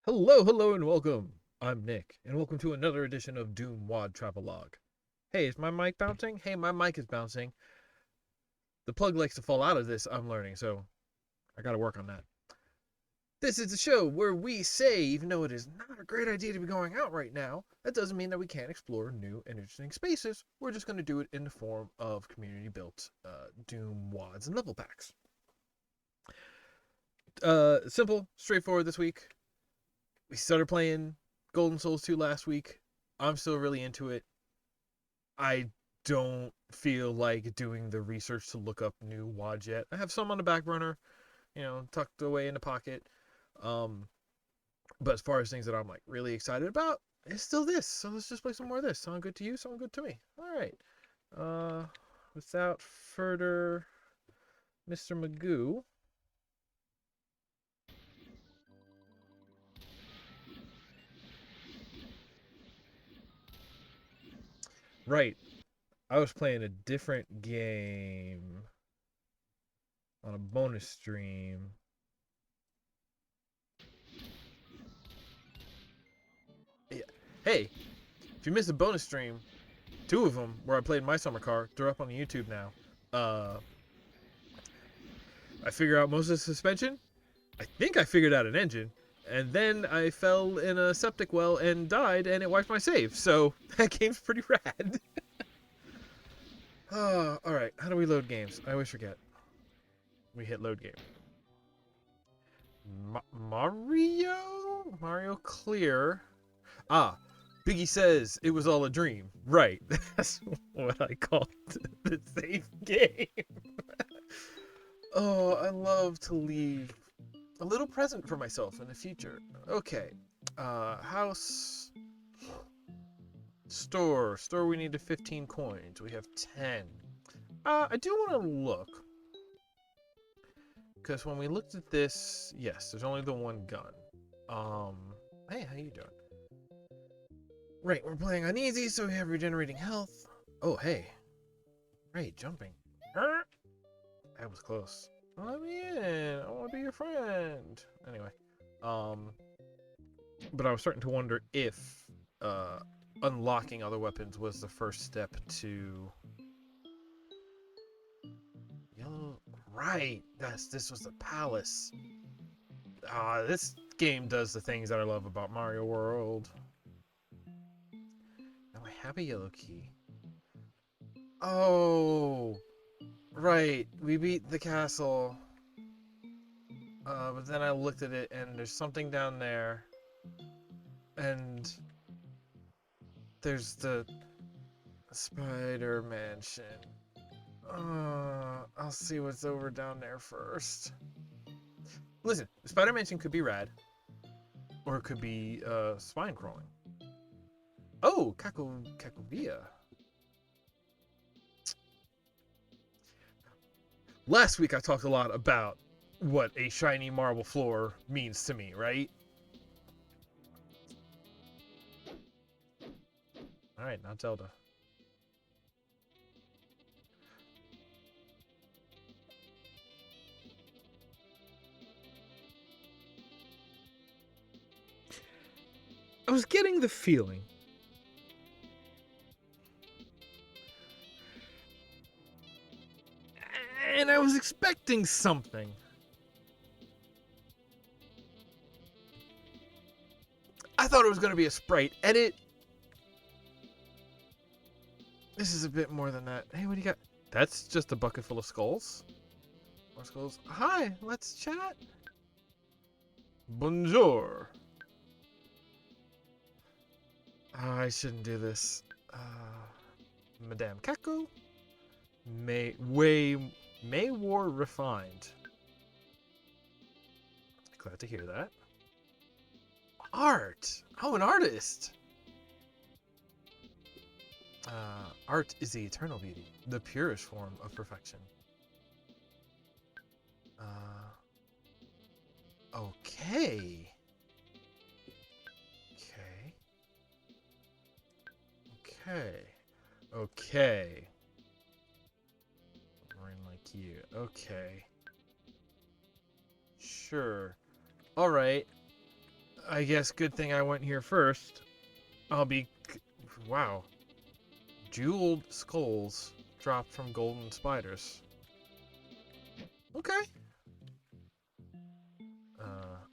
Hello, and welcome. I'm Nick, and welcome to another edition of DooM WAD Travelogue. Hey, is my mic bouncing? Hey, my mic is bouncing. The plug likes to fall out of this, I'm learning, so I gotta work on that. This is the show where we say, even though it is not a great idea to be going out right now, that doesn't mean that we can't explore new and interesting spaces. We're just going to do it in the form of community-built DooM WADs and level packs. Simple, straightforward this week. We started playing Golden Souls 2 last week. I'm still really into it. I don't feel like doing the research to look up new WADs yet. I have some on the back burner, tucked away in the pocket. But as far as things that I'm like really excited about, it's still this. So let's just play some more of this. Sound good to you? Sound good to me. All right. Without further, Mr. Magoo. Right. I was playing a different game on a bonus stream. Yeah. Hey, if you missed a bonus stream, two of them where I played my summer car, they're up on the YouTube now. I figured out most of the suspension. I think I figured out an engine. And then I fell in a septic well and died, and it wiped my save. So that game's pretty rad. Alright, how do we load games? I always forget. We hit load game. Mario Clear? Ah, Biggie says it was all a dream. Right, that's what I called the safe game. Oh, I love to leave a little present for myself in the future. Okay, house, store, we needed 15 coins. We have 10. I do want to look, because when we looked at this, yes, there's only the one gun. Hey, how you doing? Right, we're playing on easy, so we have regenerating health. Oh, hey. Right, jumping. That was close. Let me in. I want to be your friend. Anyway, but I was starting to wonder if unlocking other weapons was the first step to yellow. Right. This was the palace. This game does the things that I love about Mario World. Now I have a yellow key. Oh, right. We beat the castle. But then I looked at it and there's something down there. And there's the Spider Mansion. I'll see what's over down there first. Listen, Spider Mansion could be rad. Or it could be spine crawling. Oh, Kakovia. Last week I talked a lot about what a shiny marble floor means to me, right? Alright, now Zelda. I was getting the feeling and I was expecting something. I thought it was going to be a sprite edit. This is a bit more than that. Hey, what do you got? That's just a bucket full of skulls. More skulls. Hi, let's chat. Bonjour. I shouldn't do this. Madame Kako. May War Refined. Glad to hear that. Art. Oh, an artist. Art is the eternal beauty, the purest form of perfection. Okay. Okay. Rain like you. Okay. Sure. Alright. I guess good thing I went here first. I'll be... Wow. Jeweled skulls dropped from golden spiders. Okay.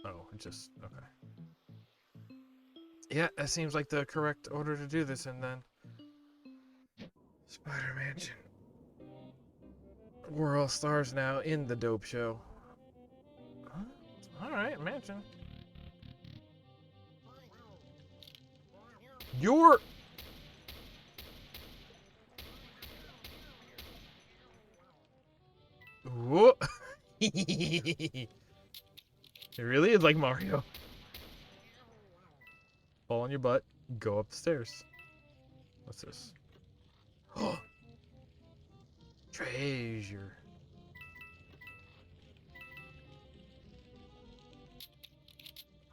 Oh, just... Okay. Yeah, that seems like the correct order to do this in then. Spider Mansion. We're all stars now in the dope show. Huh? Alright, mansion. You're... Whoa. It really is like Mario. Fall on your butt, go up the stairs. What's this? Treasure.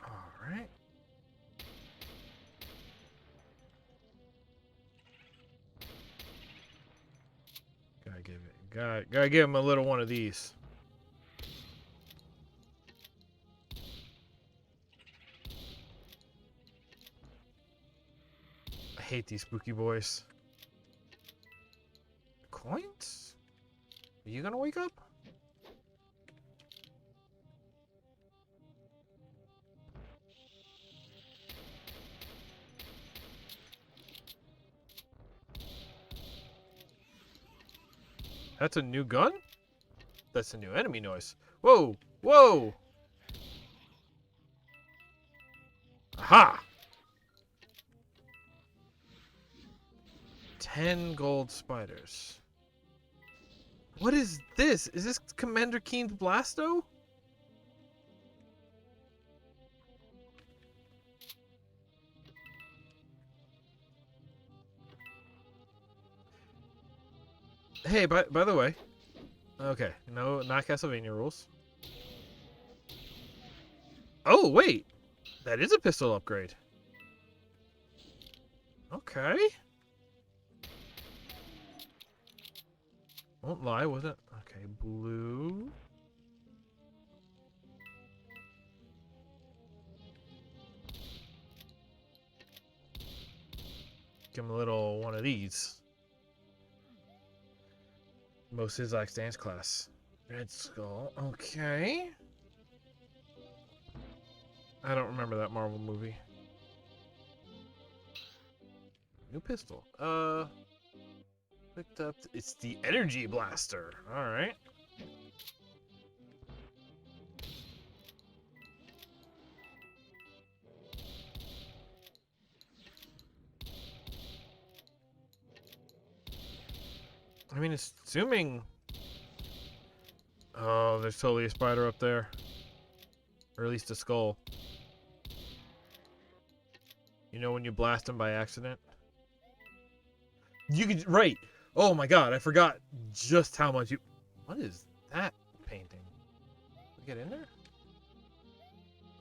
Alright. Gotta give him a little one of these. I hate these spooky boys. Coins? Are you gonna wake up? That's a new gun? That's a new enemy noise. Whoa! Whoa! Aha! 10 gold spiders. What is this? Is this Commander Keen's Blasto? Hey, by the way. Okay, no, not Castlevania rules. Oh, wait. That is a pistol upgrade. Okay. Won't lie, was it? Okay, blue. Give him a little one of these. Most is like dance class. Red Skull. Okay. I don't remember that Marvel movie. New pistol. Picked up. It's the Energy Blaster. All right. I mean, assuming... Oh, there's totally a spider up there. Or at least a skull. You know when you blast them by accident? You could... Right! Oh my god, I forgot just how much you... What is that painting? Can we get in there?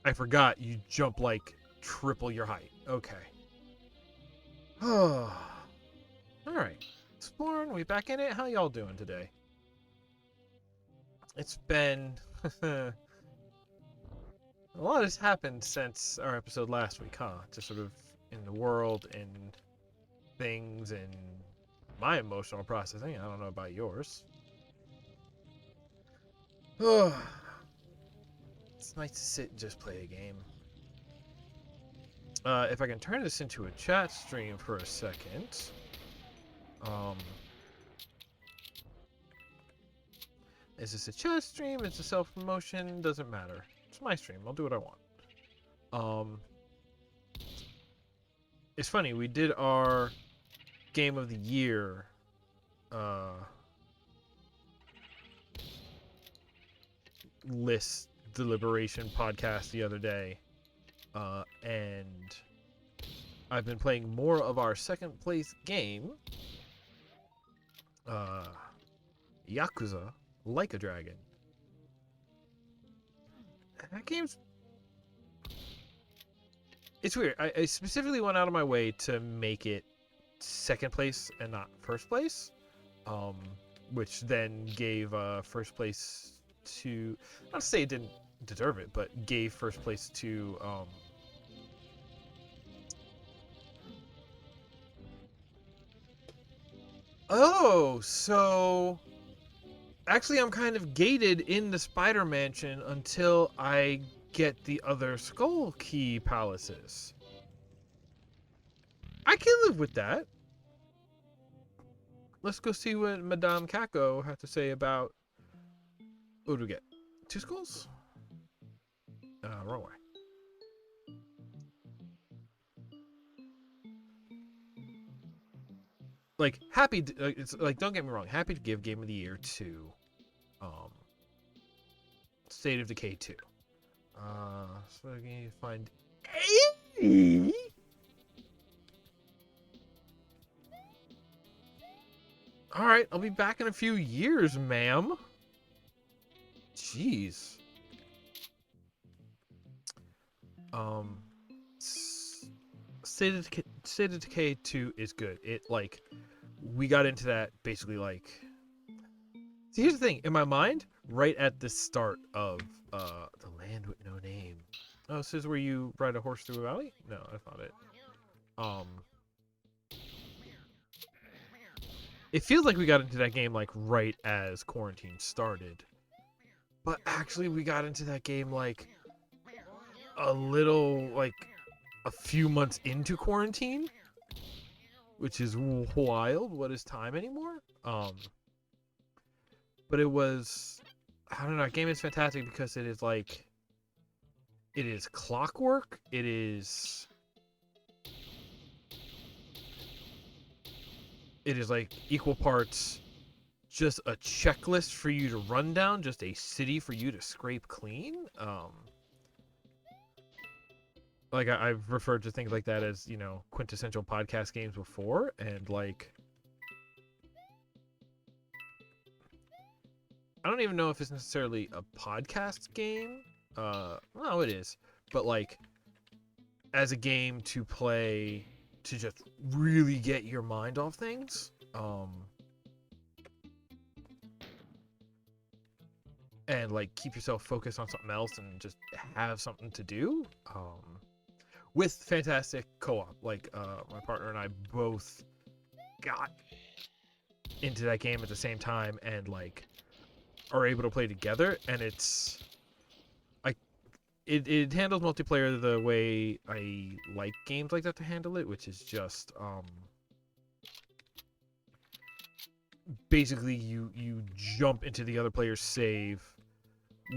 I forgot you jump like triple your height. Okay. Oh. Alright. Exploring, we back in it? How y'all doing today? It's been... a lot has happened since our episode last week, huh? Just sort of in the world and things and my emotional processing. I don't know about yours. Oh. It's nice to sit and just play a game. If I can turn this into a chat stream for a second... Is this a chat stream? It's a self-promotion? Doesn't matter. It's my stream. I'll do what I want. It's funny. We did our Game of the Year list deliberation podcast the other day. And I've been playing more of our second place game. Yakuza Like a Dragon. That game's... It's weird. I specifically went out of my way to make it second place and not first place. Which then gave first place to... Not to say it didn't deserve it, but gave first place to Oh, so actually I'm kind of gated in the Spider Mansion until I get the other Skull Key palaces. I can live with that. Let's go see what Madame Kako had to say about. What do we get? 2 skulls? Wrong way. Like happy. It's like, don't get me wrong. Happy to give Game of the Year to, um, State of Decay 2. So I can find. All right, I'll be back in a few years, ma'am. Jeez. Um, State of Decay 2 is good. It like we got into that basically like. See, here's the thing. In my mind, right at the start of the Land with No Name. Oh, this is where you ride a horse through a valley? No, that's not it. It feels like we got into that game like right as quarantine started. But actually we got into that game like a little like a few months into quarantine, which is wild. What is time anymore? But it was, I don't know, that game is fantastic because it is like, it is clockwork. It is like equal parts just a checklist for you to run down, just a city for you to scrape clean. Like I've referred to things like that as, you know, quintessential podcast games before, and like I don't even know if it's necessarily a podcast game. No, it is, but like as a game to play to just really get your mind off things. And like keep yourself focused on something else and just have something to do. With fantastic co-op. Like my partner and I both got into that game at the same time and like are able to play together, and it's like it handles multiplayer the way I like games like that to handle it, which is just basically you jump into the other player's save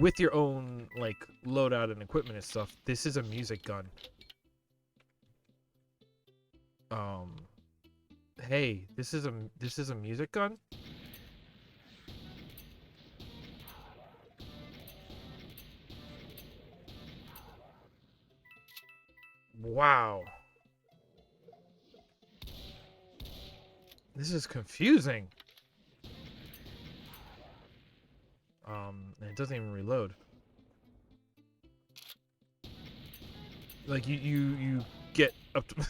with your own like loadout and equipment and stuff. This is a music gun. Hey, this is a music gun. Wow. This is confusing. And it doesn't even reload. Like you get up to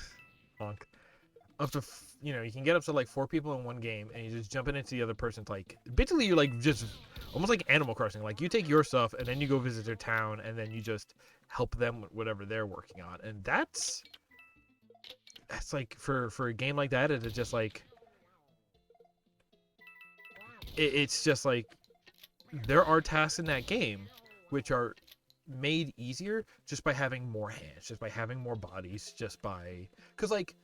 up to, you know, you can get up to like 4 people in one game, and you just jump into the other person's, like basically you're like just almost like Animal Crossing. Like you take your stuff and then you go visit their town, and then you just help them with whatever they're working on, and that's like for a game like that, it's just like it's just like there are tasks in that game which are made easier just by having more hands, just by having more bodies, just by because like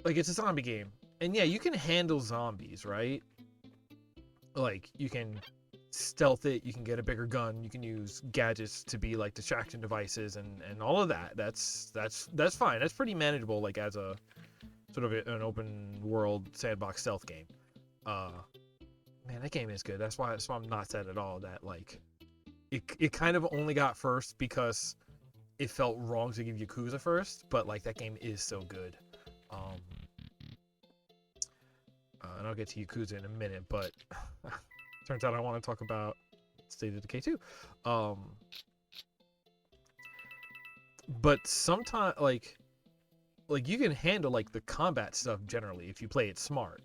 it's a zombie game, and yeah, you can handle zombies, right? Like you can stealth it, you can get a bigger gun, you can use gadgets to be like distraction devices and all of that. That's fine. That's pretty manageable, like as a sort of an open world sandbox stealth game. Man, that game is good. That's why I'm not sad at all that like it kind of only got first because it felt wrong to give Yakuza first, but like that game is so good. And I'll get to Yakuza in a minute, but turns out I want to talk about State of Decay 2. But sometimes like you can handle like the combat stuff generally if you play it smart.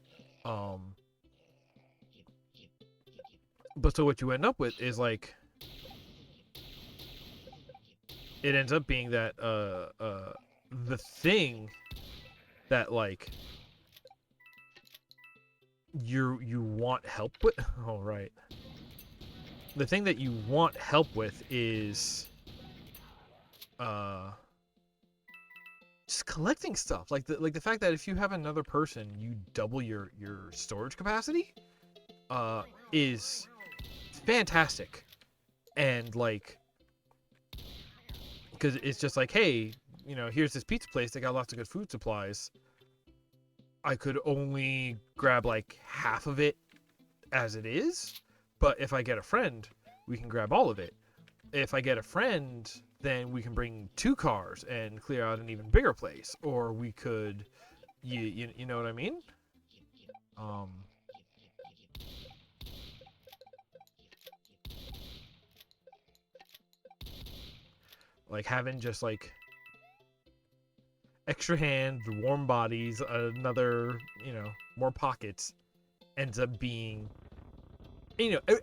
But so what you end up with is like it ends up being that the thing that like you want help with. Oh, right. The thing that you want help with is uh just collecting stuff. Like the fact that if you have another person, you double your storage capacity is fantastic. And like, because it's just like, hey, here's this pizza place. They got lots of good food supplies. I could only grab like half of it as it is, but if I get a friend, we can grab all of it. If I get a friend, then we can bring 2 cars and clear out an even bigger place. Or we could, you know what I mean? Um, like having just like extra hands, warm bodies, another, more pockets ends up being,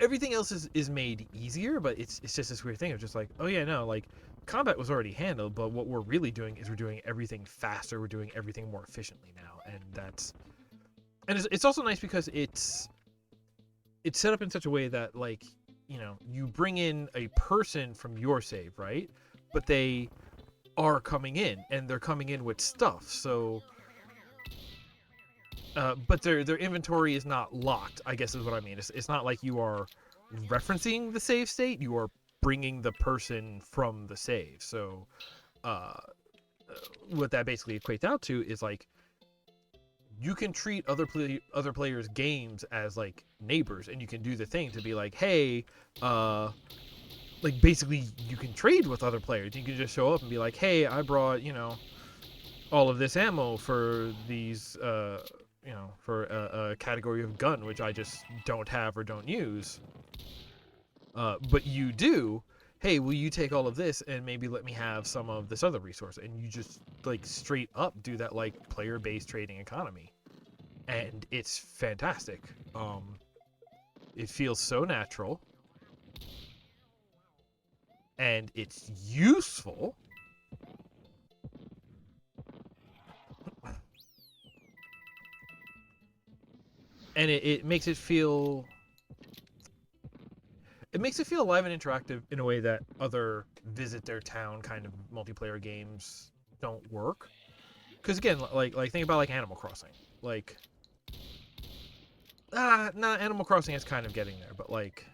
everything else is made easier, but it's just this weird thing of just like, oh yeah, no, like combat was already handled, but what we're really doing is we're doing everything faster, we're doing everything more efficiently now, and it's also nice because it's set up in such a way that like, you bring in a person from your save, right? But they are coming in and they're coming in with stuff, so but their inventory is not locked, I guess is what I mean. It's not like you are referencing the save state, you are bringing the person from the save. So uh, what that basically equates out to is like, you can treat other players' games as like neighbors, and you can do the thing to be like, hey, like basically you can trade with other players. You can just show up and be like, hey, I brought all of this ammo for these for a category of gun which I just don't have or don't use. But you do. Hey, will you take all of this and maybe let me have some of this other resource? And you just like straight up do that like player-based trading economy, and it's fantastic. It feels so natural, and it's useful. And it makes it feel alive and interactive in a way that other visit their town kind of multiplayer games don't work. Because again, like think about like Animal Crossing. Like, nah, Animal Crossing is kind of getting there, but like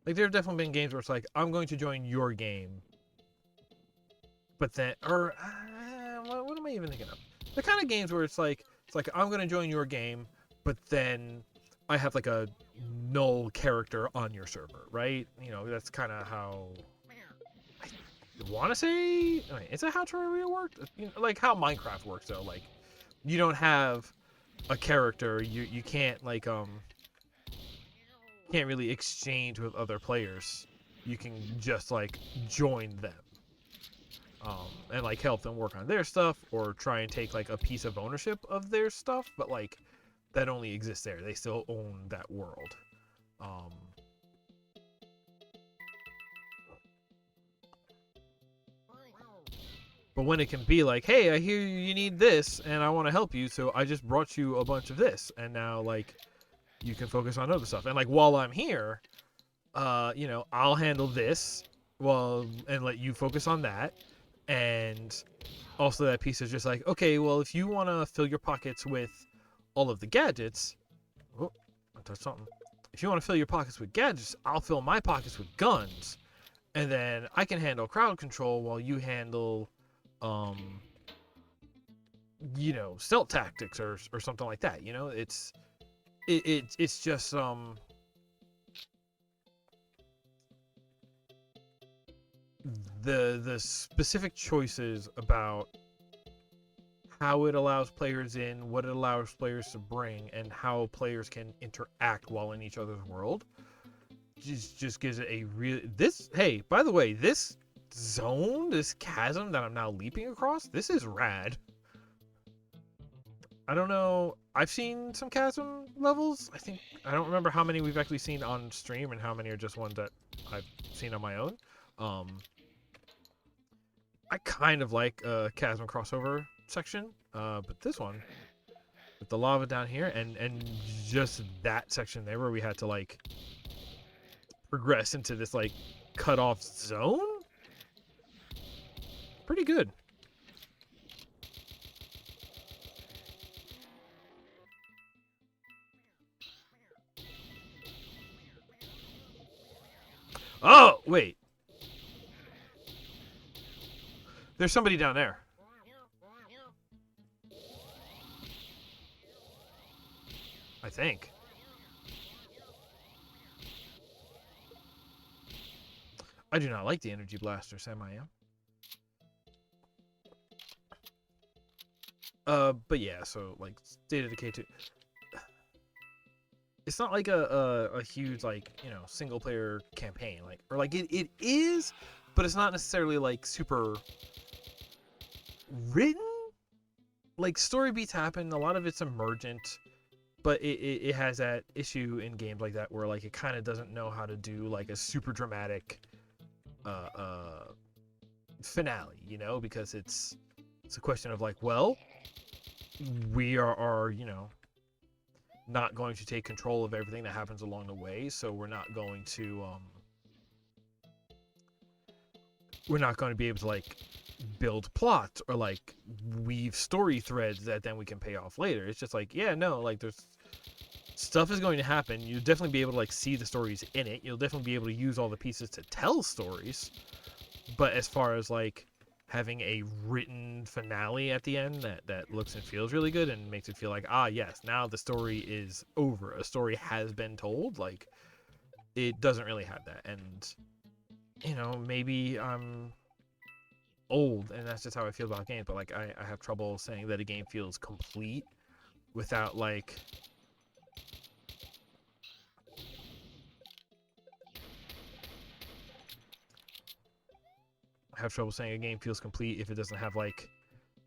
there have definitely been games where it's like, I'm going to join your game, but then, or what am I even thinking of? The kind of games where it's like I'm going to join your game, but then I have like a null character on your server, right? That's kind of how I want to say. I mean, is that how Terraria worked? Like how Minecraft works though. Like, you don't have a character. You can't like can't really exchange with other players. You can just like join them. And like help them work on their stuff or try and take like a piece of ownership of their stuff, but like that only exists there. They still own that world. But when it can be like, hey, I hear you need this and I want to help you, so I just brought you a bunch of this, and now like you can focus on other stuff. And like while I'm here, I'll handle this and let you focus on that. And also that piece is just like, okay, well, if you want to fill your pockets with all of the gadgets, oh, I touched something. If you want to fill your pockets with gadgets, I'll fill my pockets with guns, and then I can handle crowd control while you handle, stealth tactics or something like that. It's just the specific choices about how it allows players in, what it allows players to bring, and how players can interact while in each other's world just gives it a real. Hey, by the way, this zone, this chasm that I'm now leaping across, this is rad. I don't know. I've seen some chasm levels. I don't remember how many we've actually seen on stream and how many are just ones that I've seen on my own. I kind of like a chasm crossover section. But this one with the lava down here and just that section there where we had to like progress into this like cut off zone, pretty good. Oh, wait. There's somebody down there. I think. I do not like the energy blaster, Sam. I am. But yeah, so like State of Decay 2. It's not like a huge like, you know, single player campaign, like, or like it is, but it's not necessarily like super written. Like story beats happen, a lot of it's emergent, but it has that issue in games like that where like it kind of doesn't know how to do like a super dramatic finale, you know, because it's a question of like, well, we are you know, not going to take control of everything that happens along the way, so we're not going to be able to like build plots or like weave story threads that then we can pay off later. It's just like, yeah, no, like there's stuff is going to happen. You'll definitely be able to like see the stories in it. You'll definitely be able to use all the pieces to tell stories. But as far as like having a written finale at the end that looks and feels really good and makes it feel like, ah, yes, now the story is over. A story has been told. Like, it doesn't really have that. And, you know, maybe I'm old and that's just how I feel about games. But, like, I have trouble saying that a game feels complete without, like... I have trouble saying a game feels complete if it doesn't have, like,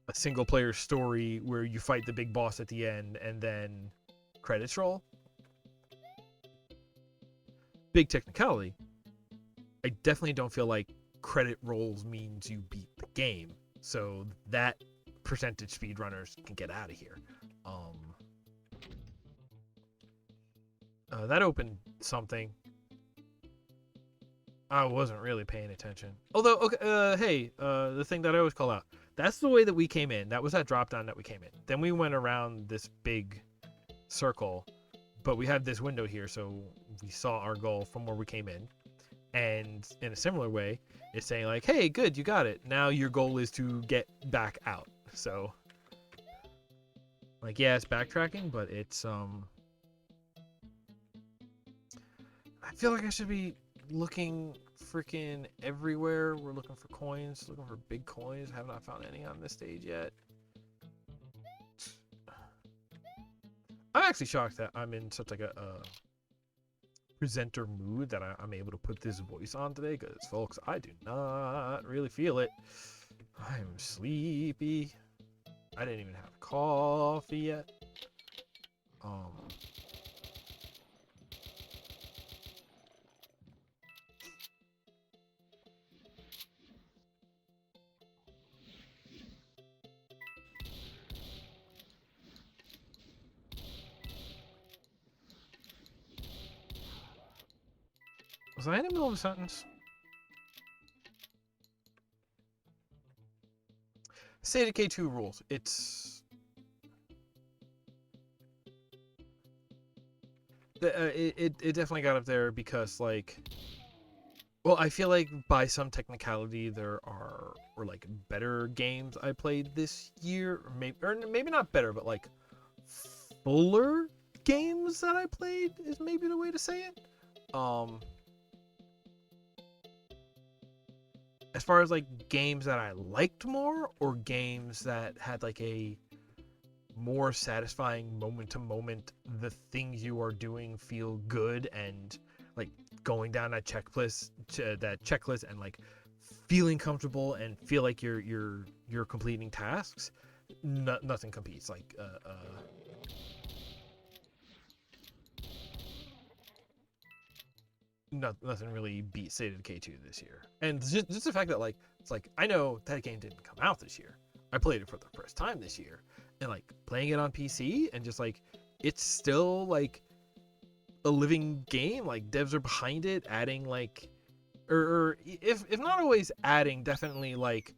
a single player story where you fight the big boss at the end and then credits roll. Big technicality. I definitely don't feel like credit rolls means you beat the game. So that percentage speedrunners can get out of here. That opened something. I wasn't really paying attention. Although, okay, hey, the thing that I always call out. That's the way that we came in. That was that drop down that we came in. Then we went around this big circle, but we had this window here, so we saw our goal from where we came in. And in a similar way, it's saying like, hey, good, you got it. Now your goal is to get back out. So, like, yeah, it's backtracking, but it's, I feel like I should be looking freaking everywhere. We're looking for coins, looking for big coins. Have not found any on this stage yet. I'm actually shocked that I'm in such like a presenter mood that I'm able to put this voice on today, because folks, I do not really feel it. I'm sleepy. I didn't even have coffee yet. Was I in the middle of a sentence? State of K2 rules. It's... it definitely got up there because, like... Well, I feel like by some technicality there are like better games I played this year, or maybe not better, but like fuller games that I played is maybe the way to say it. As far as like games that I liked more, or games that had like a more satisfying moment to moment, the things you are doing feel good, and like going down that checklist and like feeling comfortable and feel like you're completing tasks. Nothing competes. Like nothing really beat State of Decay 2 this year. And just the fact that like it's like, I know that game didn't come out this year. I played it for the first time this year, and like playing it on PC and just like it's still like a living game. Like devs are behind it, adding like, or if not always adding, definitely like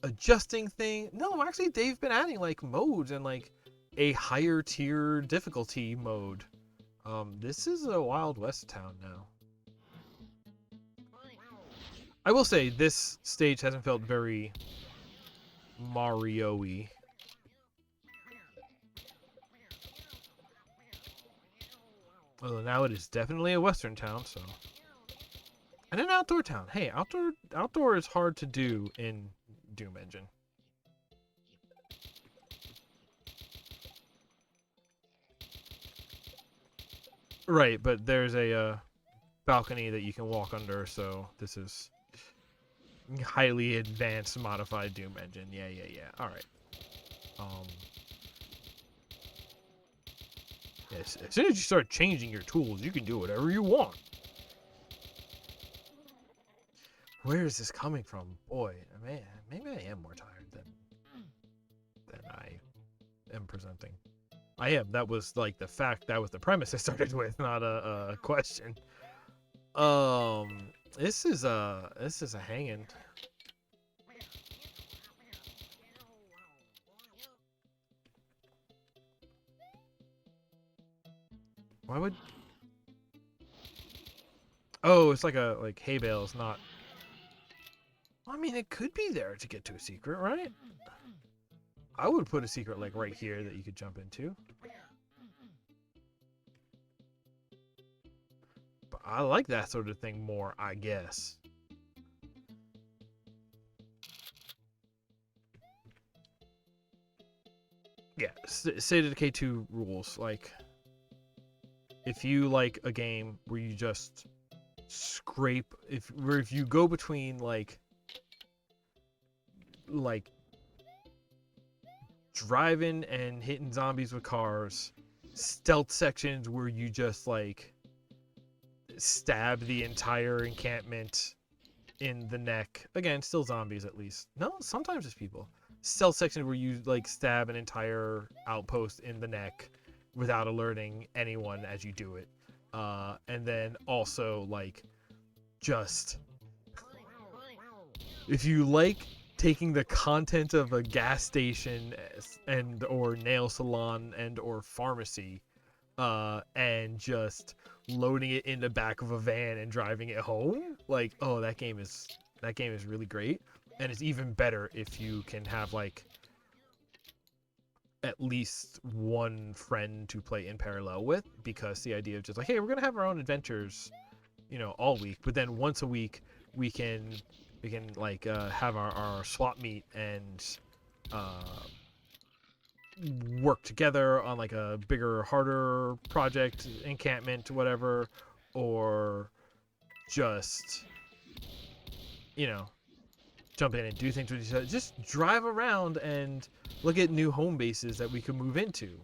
adjusting thing. No, actually they've been adding like modes and like a higher tier difficulty mode. This is a Wild West town now. I will say this stage hasn't felt very Mario-y. Although now it is definitely a Western town, so. And an outdoor town. Hey, outdoor is hard to do in Doom Engine. Right, but there's a balcony that you can walk under, so this is highly advanced modified Doom Engine. Yeah. All right. Yes, as soon as you start changing your tools, you can do whatever you want. Where is this coming from? Boy, man, maybe I am more tired than I am presenting. I am. That was like the fact. That was the premise I started with, not a question. This is a hanging. Why would? Oh, it's like a hay bales, not. I mean, it could be there to get to a secret, right? I would put a secret like right here that you could jump into. But I like that sort of thing more, I guess. Yeah, State of Decay 2 rules. Like, if you like a game where you just scrape, if you go between like driving and hitting zombies with cars, stealth sections where you just like stab the entire encampment in the neck. Again, still zombies at least. No, sometimes it's people. Stealth section where you like stab an entire outpost in the neck without alerting anyone as you do it. And then also like just if you like taking the content of a gas station and or nail salon and or pharmacy and just loading it in the back of a van and driving it home, like, oh, that game is really great. And it's even better if you can have like at least one friend to play in parallel with, because the idea of just like, hey, we're gonna have our own adventures, all week, but then once a week we can like have our swap meet and work together on like a bigger, harder project, encampment, whatever, or just jump in and do things with each other. Just drive around and look at new home bases that we could move into.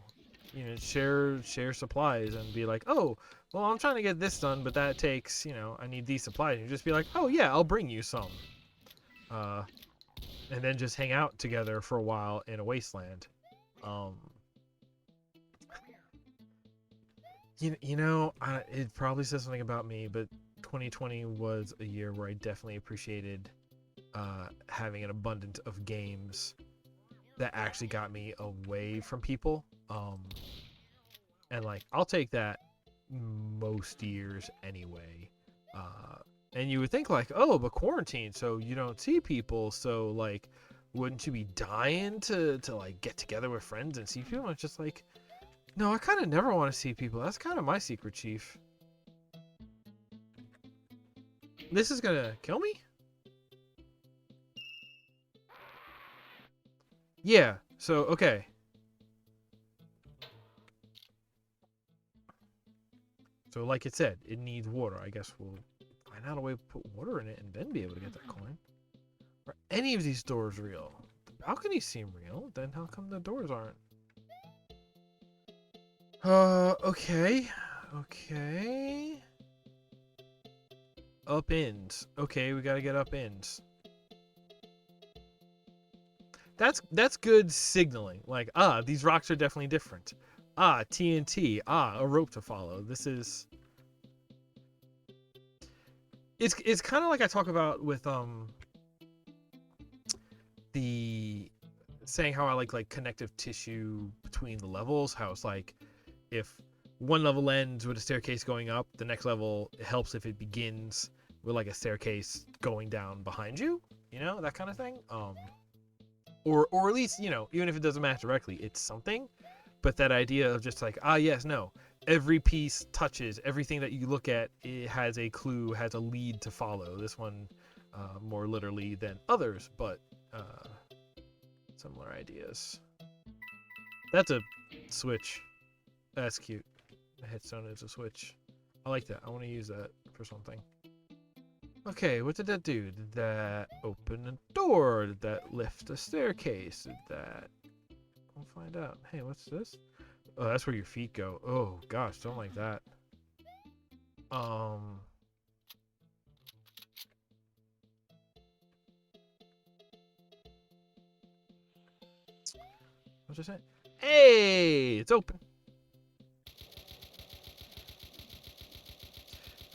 Share supplies and be like, oh, well, I'm trying to get this done, but that takes, I need these supplies. And you just be like, oh yeah, I'll bring you some. And then just hang out together for a while in a wasteland. It probably says something about me, but 2020 was a year where I definitely appreciated having an abundance of games that actually got me away from people. And like, I'll take that most years anyway. And you would think like, oh, but quarantine, so you don't see people, so like, wouldn't you be dying to like get together with friends and see people? And it's just like, no, I kind of never want to see people. That's kind of my secret, Chief. This is gonna kill me? Yeah, so, okay. So, like it said, it needs water. I guess we'll find out a way to put water in it and then be able to get that coin. Are any of these doors real? The balconies seem real. Then how come the doors aren't? Okay. Okay. Up ends. Okay, we gotta get up ends. that's good signaling. Like, these rocks are definitely different. TNT. A rope to follow. It's kind of like I talk about with the saying how I like connective tissue between the levels. How it's like if one level ends with a staircase going up, the next level helps if it begins with like a staircase going down behind you. You know, that kind of thing. Or at least, you know, even if it doesn't match directly, it's something. But that idea of just like, yes, no, every piece touches everything that you look at. It has a clue, has a lead to follow. This one more literally than others, but similar ideas. That's a switch. That's cute. The headstone is a switch. I like that. I want to use that for something. Okay, what did that do? Did that open a door? Did that lift a staircase? Did that... We'll find out. Hey, what's this? Oh, that's where your feet go. Oh, gosh, don't like that. What's this? Hey, it's open.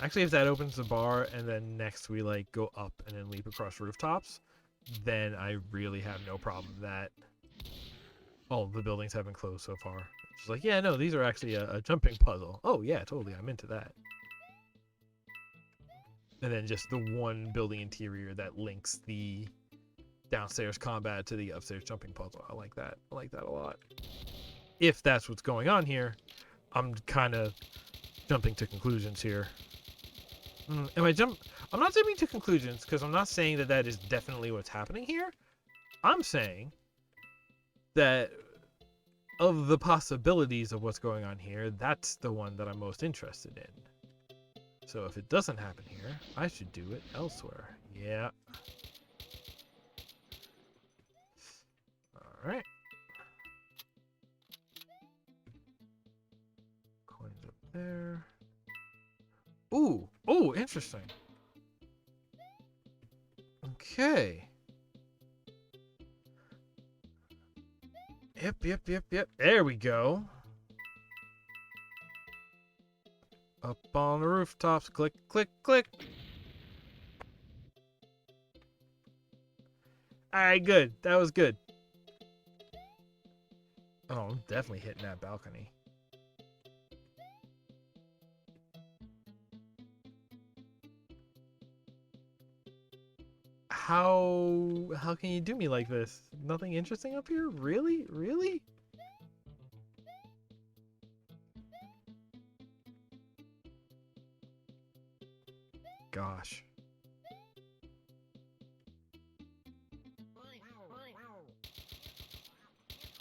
Actually, if that opens the bar and then next we like go up and then leap across rooftops, then I really have no problem that all the buildings have been closed so far. It's like, yeah, no, these are actually a jumping puzzle. Oh yeah, totally, I'm into that. And then just the one building interior that links the downstairs combat to the upstairs jumping puzzle. I like that. I like that a lot. If that's what's going on here, I'm kind of jumping to conclusions here. I'm not jumping to conclusions because I'm not saying that that is definitely what's happening here. I'm saying that of the possibilities of what's going on here, that's the one that I'm most interested in. So if it doesn't happen here, I should do it elsewhere. Yeah. Alright. Coins up there. Ooh. Oh, interesting. Okay. Yep. There we go. Up on the rooftops. Click, click, click. Alright, good. That was good. Oh, I'm definitely hitting that balcony. How can you do me like this? Nothing interesting up here? Really? Really? Gosh.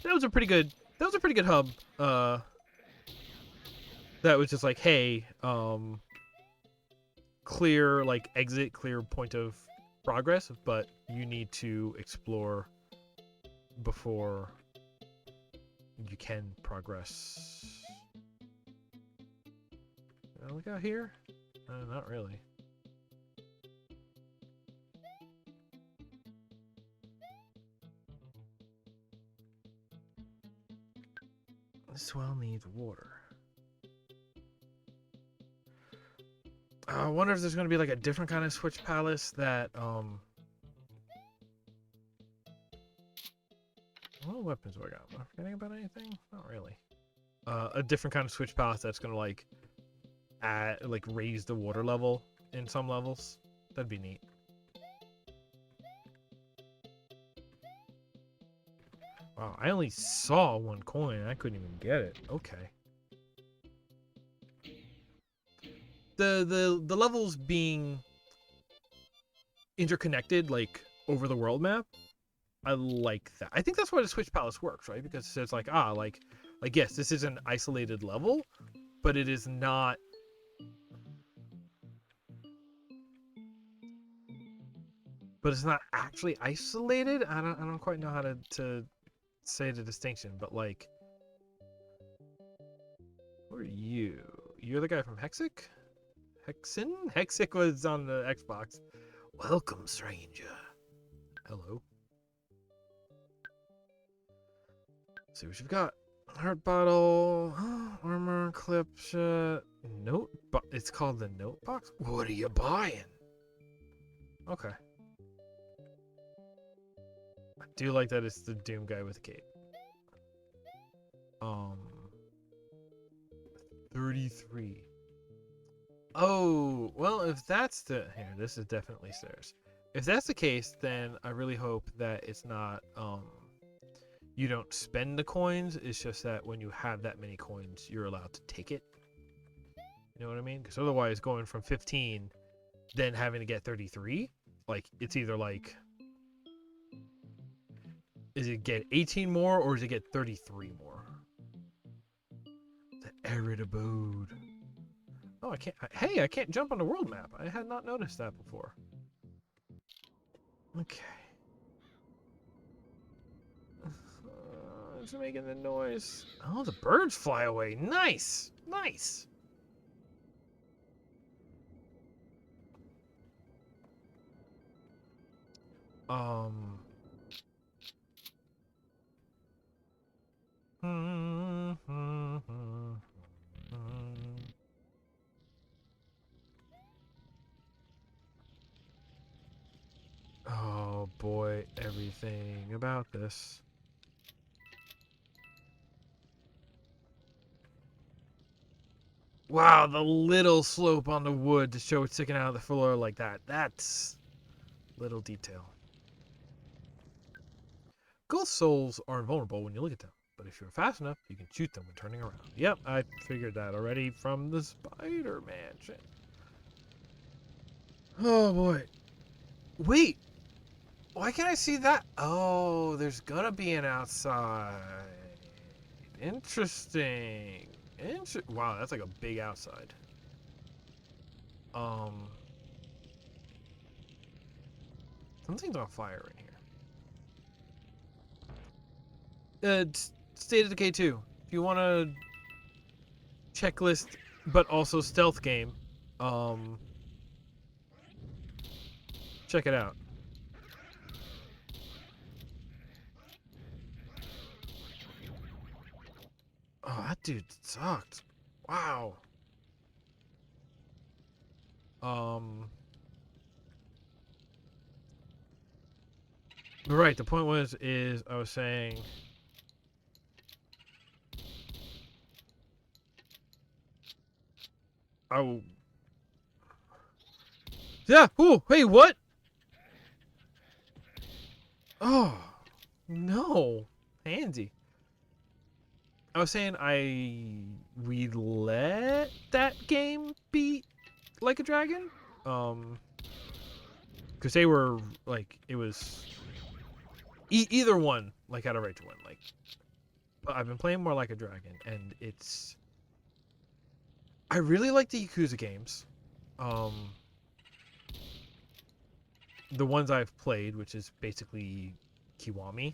That was a pretty good hub. That was just like, hey, clear like exit, clear point of progress, but you need to explore before you can progress. Did I look out here? Not really. This well needs water. I wonder if there's going to be like a different kind of Switch Palace that, what weapons do I got? Am I forgetting about anything? Not really. A different kind of Switch Palace that's going to like raise the water level in some levels. That'd be neat. Wow, I only saw one coin. I couldn't even get it. Okay. The levels being interconnected, like over the world map, I like that. I think that's why the Switch Palace works, right? Because it's like yes, this is an isolated level, but it is not. But it's not actually isolated. I don't quite know how to say the distinction, but like, who are you? You're the guy from Hexic? Hexen? Hexic was on the Xbox. Welcome, stranger. Hello. see what you've got. Heart bottle, armor, clip, note. It's called the note box. What are you buying? Okay. I do like that it's the Doom guy with a cape. 33. Oh, well, if that's the here, this is definitely stairs. If that's the case, then I really hope that it's not you don't spend the coins. It's just that when you have that many coins, you're allowed to take it. You know what I mean? Because otherwise, going from 15, then having to get 33, like it's either like, is it get 18 more or does it get 33 more? The arid abode. Oh, I can't. Hey, I can't jump on the world map. I had not noticed that before. Okay. It's making the noise. Oh, the birds fly away. Nice. Nice. Oh boy, everything about this. Wow, the little slope on the wood to show it sticking out of the floor like that. That's little detail. Ghost souls are invulnerable when you look at them, but if you're fast enough, you can shoot them when turning around. Yep, I figured that already from the spider mansion. Oh boy. Wait, why can't I see that? Oh, there's gonna be an outside. Interesting. Wow, that's like a big outside. Something's on fire in here. State of Decay 2. If you want a checklist, but also stealth game, check it out. Oh, that dude sucked. Wow. Right, the point is I was saying oh yeah, ooh, hey, what? Oh no. Handsy. I was saying we let that game be like a dragon. Because they were like it was either one like had a right to win. Like, but I've been playing more like a dragon, and it's I really like the Yakuza games. The ones I've played, which is basically Kiwami,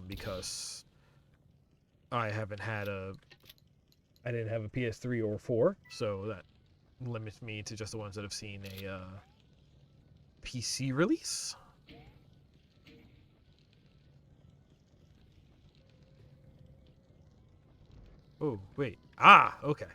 because I didn't have a PS3 or 4, so that limits me to just the ones that have seen a PC release. Oh, wait. Ah, okay.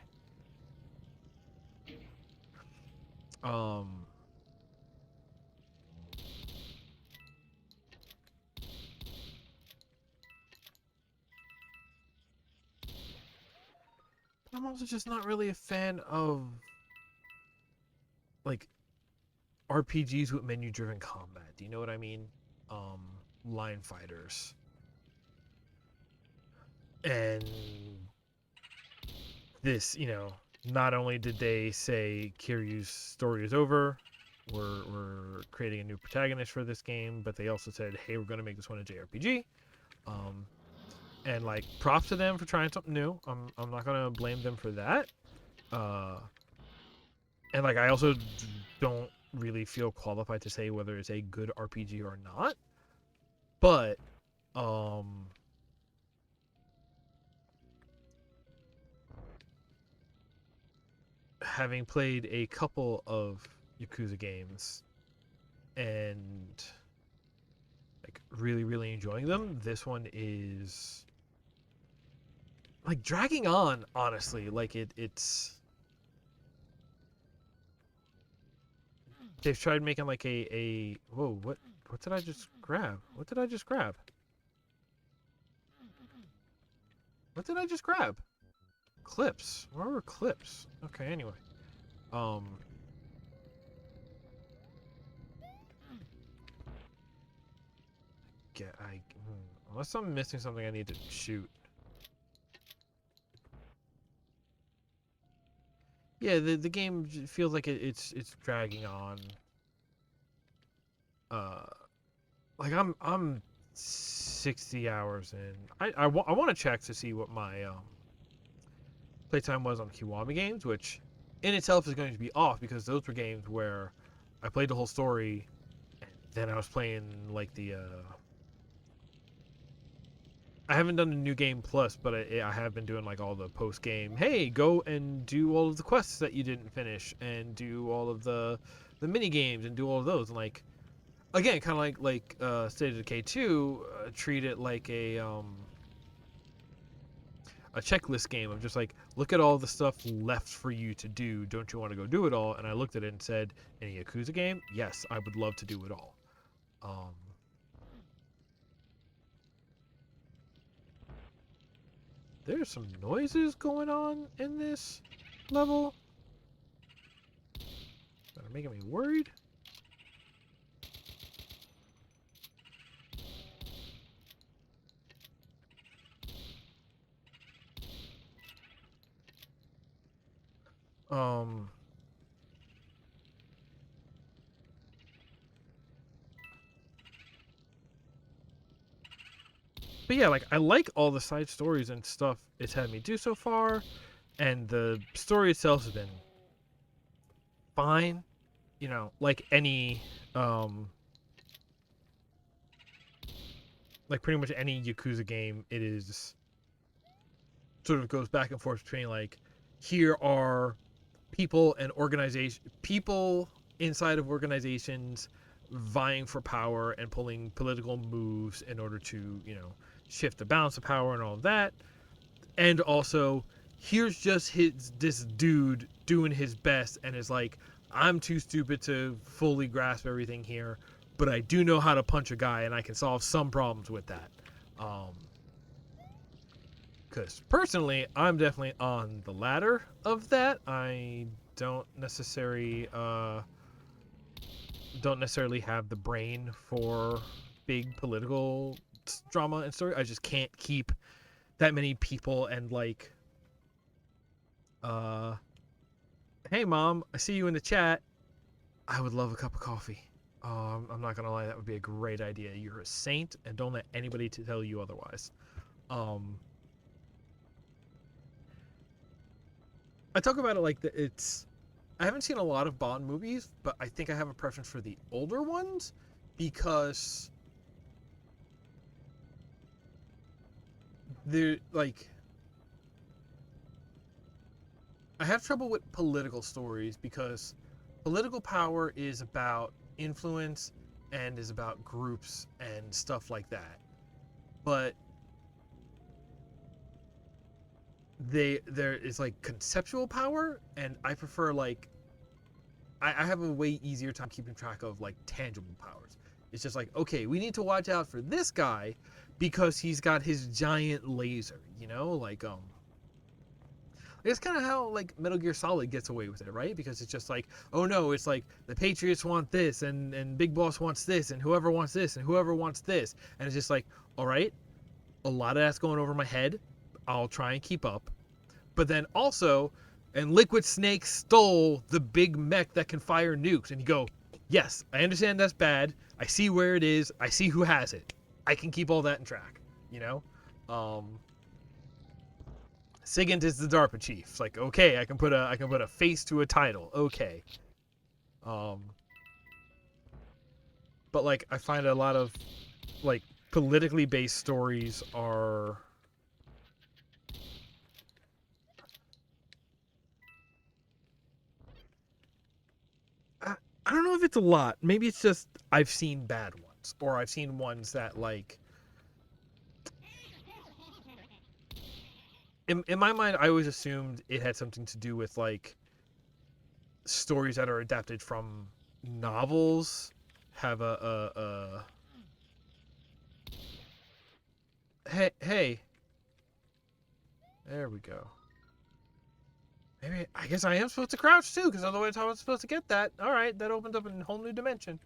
I'm also just not really a fan of like RPGs with menu-driven combat. Do you know what I mean? Line fighters. And this, not only did they say Kiryu's story is over, we're creating a new protagonist for this game, but they also said, hey, we're going to make this one a JRPG. And like, props to them for trying something new. I'm not going to blame them for that. And like, I also don't really feel qualified to say whether it's a good RPG or not. But having played a couple of Yakuza games and like really, really enjoying them, this one is like dragging on, honestly. Like it's they've tried making like a whoa, what did I just grab? What did I just grab? What did I just grab? Clips. Where were clips? Okay, anyway. Unless I'm missing something I need to shoot. Yeah, the game feels like it's dragging on. Like I'm 60 hours in. I want to check to see what my playtime was on Kiwami games, which in itself is going to be off because those were games where I played the whole story, and then I was playing like the. I haven't done the new game plus, but I have been doing like all the post game. Hey, go and do all of the quests that you didn't finish, and do all of the mini games, and do all of those. And like, again, kind of like State of Decay 2, treat it like a checklist game of just like, look at all the stuff left for you to do. Don't you want to go do it all? And I looked at it and said, in a Yakuza game, yes, I would love to do it all. There's some noises going on in this level that are making me worried. But yeah, like I like all the side stories and stuff it's had me do so far, and the story itself has been fine. You know, like any like pretty much any Yakuza game, it is sort of goes back and forth between like, here are people inside of organizations vying for power and pulling political moves in order to, you know, shift the balance of power and all of that. And also, here's just this dude doing his best and is like, I'm too stupid to fully grasp everything here, but I do know how to punch a guy and I can solve some problems with that. Because personally, I'm definitely on the latter of that. I don't necessarily have the brain for big political drama and story. I just can't keep that many people and like, hey mom, I see you in the chat. I would love a cup of coffee. I'm not gonna lie, that would be a great idea. You're a saint, and don't let anybody tell you otherwise. I talk about it like it's. I haven't seen a lot of Bond movies, but I think I have a preference for the older ones because they're like. I have trouble with political stories because political power is about influence and is about groups and stuff like that. But there is like conceptual power, and I prefer like I have a way easier time keeping track of like tangible powers. It's just like, okay, we need to watch out for this guy because he's got his giant laser, you know, like it's kind of how like Metal Gear Solid gets away with it, right? Because it's just like, oh no, it's like the Patriots want this, and Big Boss wants this, and whoever wants this, and whoever wants this, and it's just like, all right, a lot of that's going over my head. I'll try and keep up, but then also, and Liquid Snake stole the big mech that can fire nukes, and you go, yes, I understand that's bad. I see where it is. I see who has it. I can keep all that in track, you know. Sigint is the DARPA chief. It's like, okay, I can put a face to a title. Okay. But like I find a lot of like politically based stories are I don't know if it's a lot. Maybe it's just I've seen bad ones, or I've seen ones that like in my mind, I always assumed it had something to do with like stories that are adapted from novels have a hey, there we go. Maybe I guess I am supposed to crouch too, because otherwise how am I supposed to get that? All right, that opens up a whole new dimension.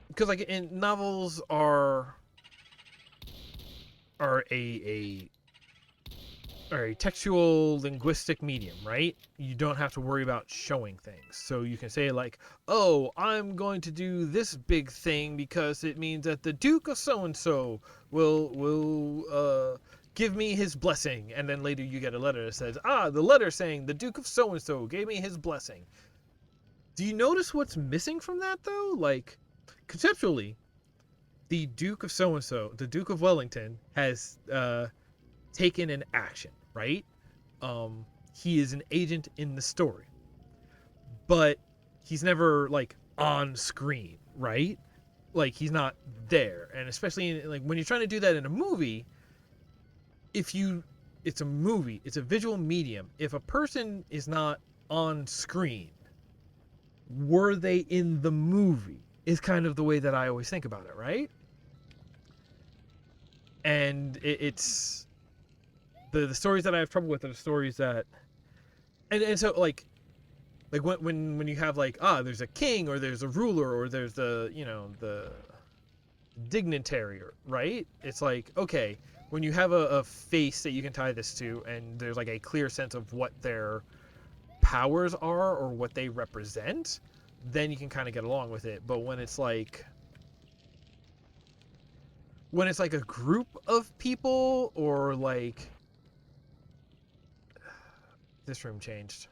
Because like in novels are a textual linguistic medium, right? You don't have to worry about showing things. So you can say like, "Oh, I'm going to do this big thing because it means that the Duke of so and so will give me his blessing." And then later you get a letter that says, "Ah, the letter saying the Duke of so and so gave me his blessing." Do you notice what's missing from that though? Like conceptually, the Duke of so and so, the Duke of Wellington has taken an action, right? He is an agent in the story, but he's never like on screen, right? Like he's not there, and especially in, like when you're trying to do that in a movie, if you, it's a movie, it's a visual medium. If a person is not on screen, were they in the movie? Is kind of the way that I always think about it, right? And it's the stories that I have trouble with are the stories that, and so like when you have like there's a king or there's a ruler or there's the the dignitary, right? It's like, okay, when you have a face that you can tie this to and there's like a clear sense of what their powers are or what they represent, then you can kind of get along with it. But when it's like a group of people, or like this room changed.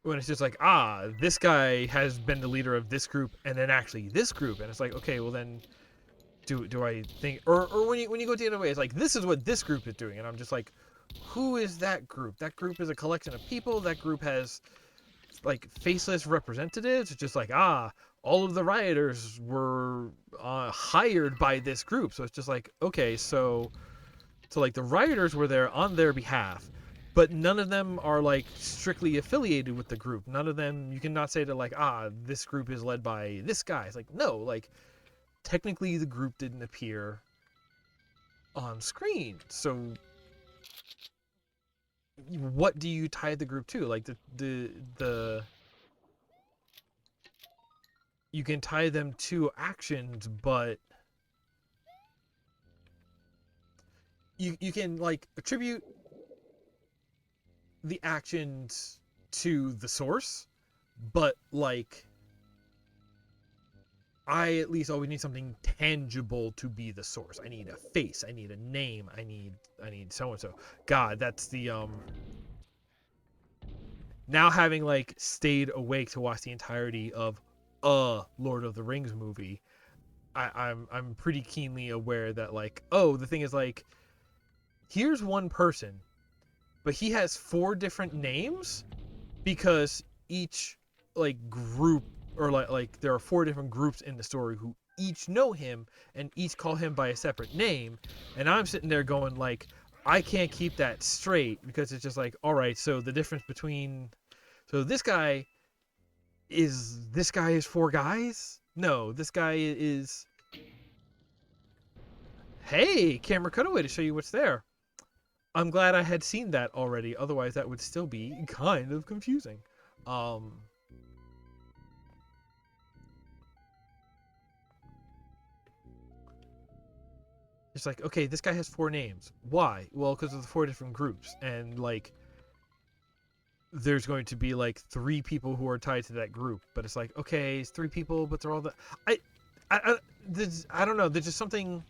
When it's just like, this guy has been the leader of this group and then actually this group, and it's like, okay, well then do I think, or when you go to the other way, it's like, this is what this group is doing, and I'm just like, who is that group? That group is a collection of people. That group has like faceless representatives. It's just like, all of the rioters were hired by this group. So it's just like, okay, so like the rioters were there on their behalf, but none of them are like strictly affiliated with the group. None of them, you cannot say that like, this group is led by this guy. It's like, no, like technically the group didn't appear on screen. So what do you tie the group to? Like the you can tie them to actions, but you can like attribute the actions to the source, but like I at least always need something tangible to be the source. I need a face, I need a name, I need so and so. God, that's the now having like stayed awake to watch the entirety of a Lord of the Rings movie, I'm pretty keenly aware that like, the thing is like, here's one person, but he has 4 different names because each like group, or like there are 4 different groups in the story who each know him and each call him by a separate name, and I'm sitting there going like, I can't keep that straight, because it's just like, all right, so the difference between, so this guy is 4 guys? No, this guy is, hey, camera cutaway to show you what's there. I'm glad I had seen that already. Otherwise, that would still be kind of confusing. It's like, okay, this guy has 4 names. Why? Well, because of the 4 different groups, and like, there's going to be like 3 people who are tied to that group. But it's like, okay, it's 3 people, but they're all the. I don't know. There's just something.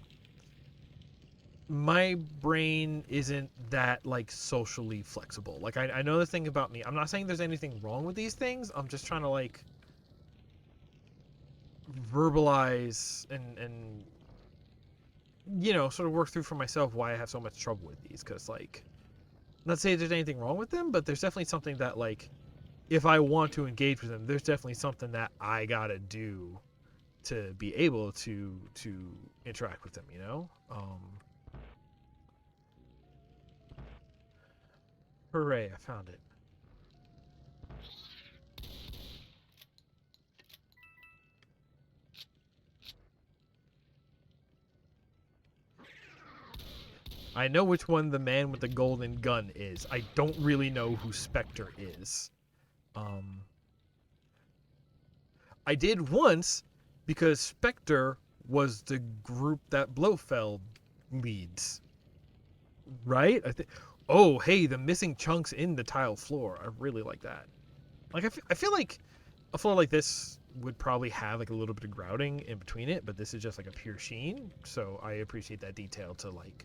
My brain isn't that like socially flexible. Like I know the thing about me. I'm not saying there's anything wrong with these things. I'm just trying to like verbalize and sort of work through for myself why I have so much trouble with these. Because like not say there's anything wrong with them, but there's definitely something that, like, if I want to engage with them, there's definitely something that I gotta do to be able to interact with them, you know? Hooray, I found it. I know which one the man with the golden gun is. I don't really know who Spectre is. I did once because Spectre was the group that Blofeld leads, right? I think. Oh, hey, the missing chunks in the tile floor. I really like that. Like, I feel like a floor like this would probably have like a little bit of grouting in between it, but this is just like a pure sheen. So I appreciate that detail to like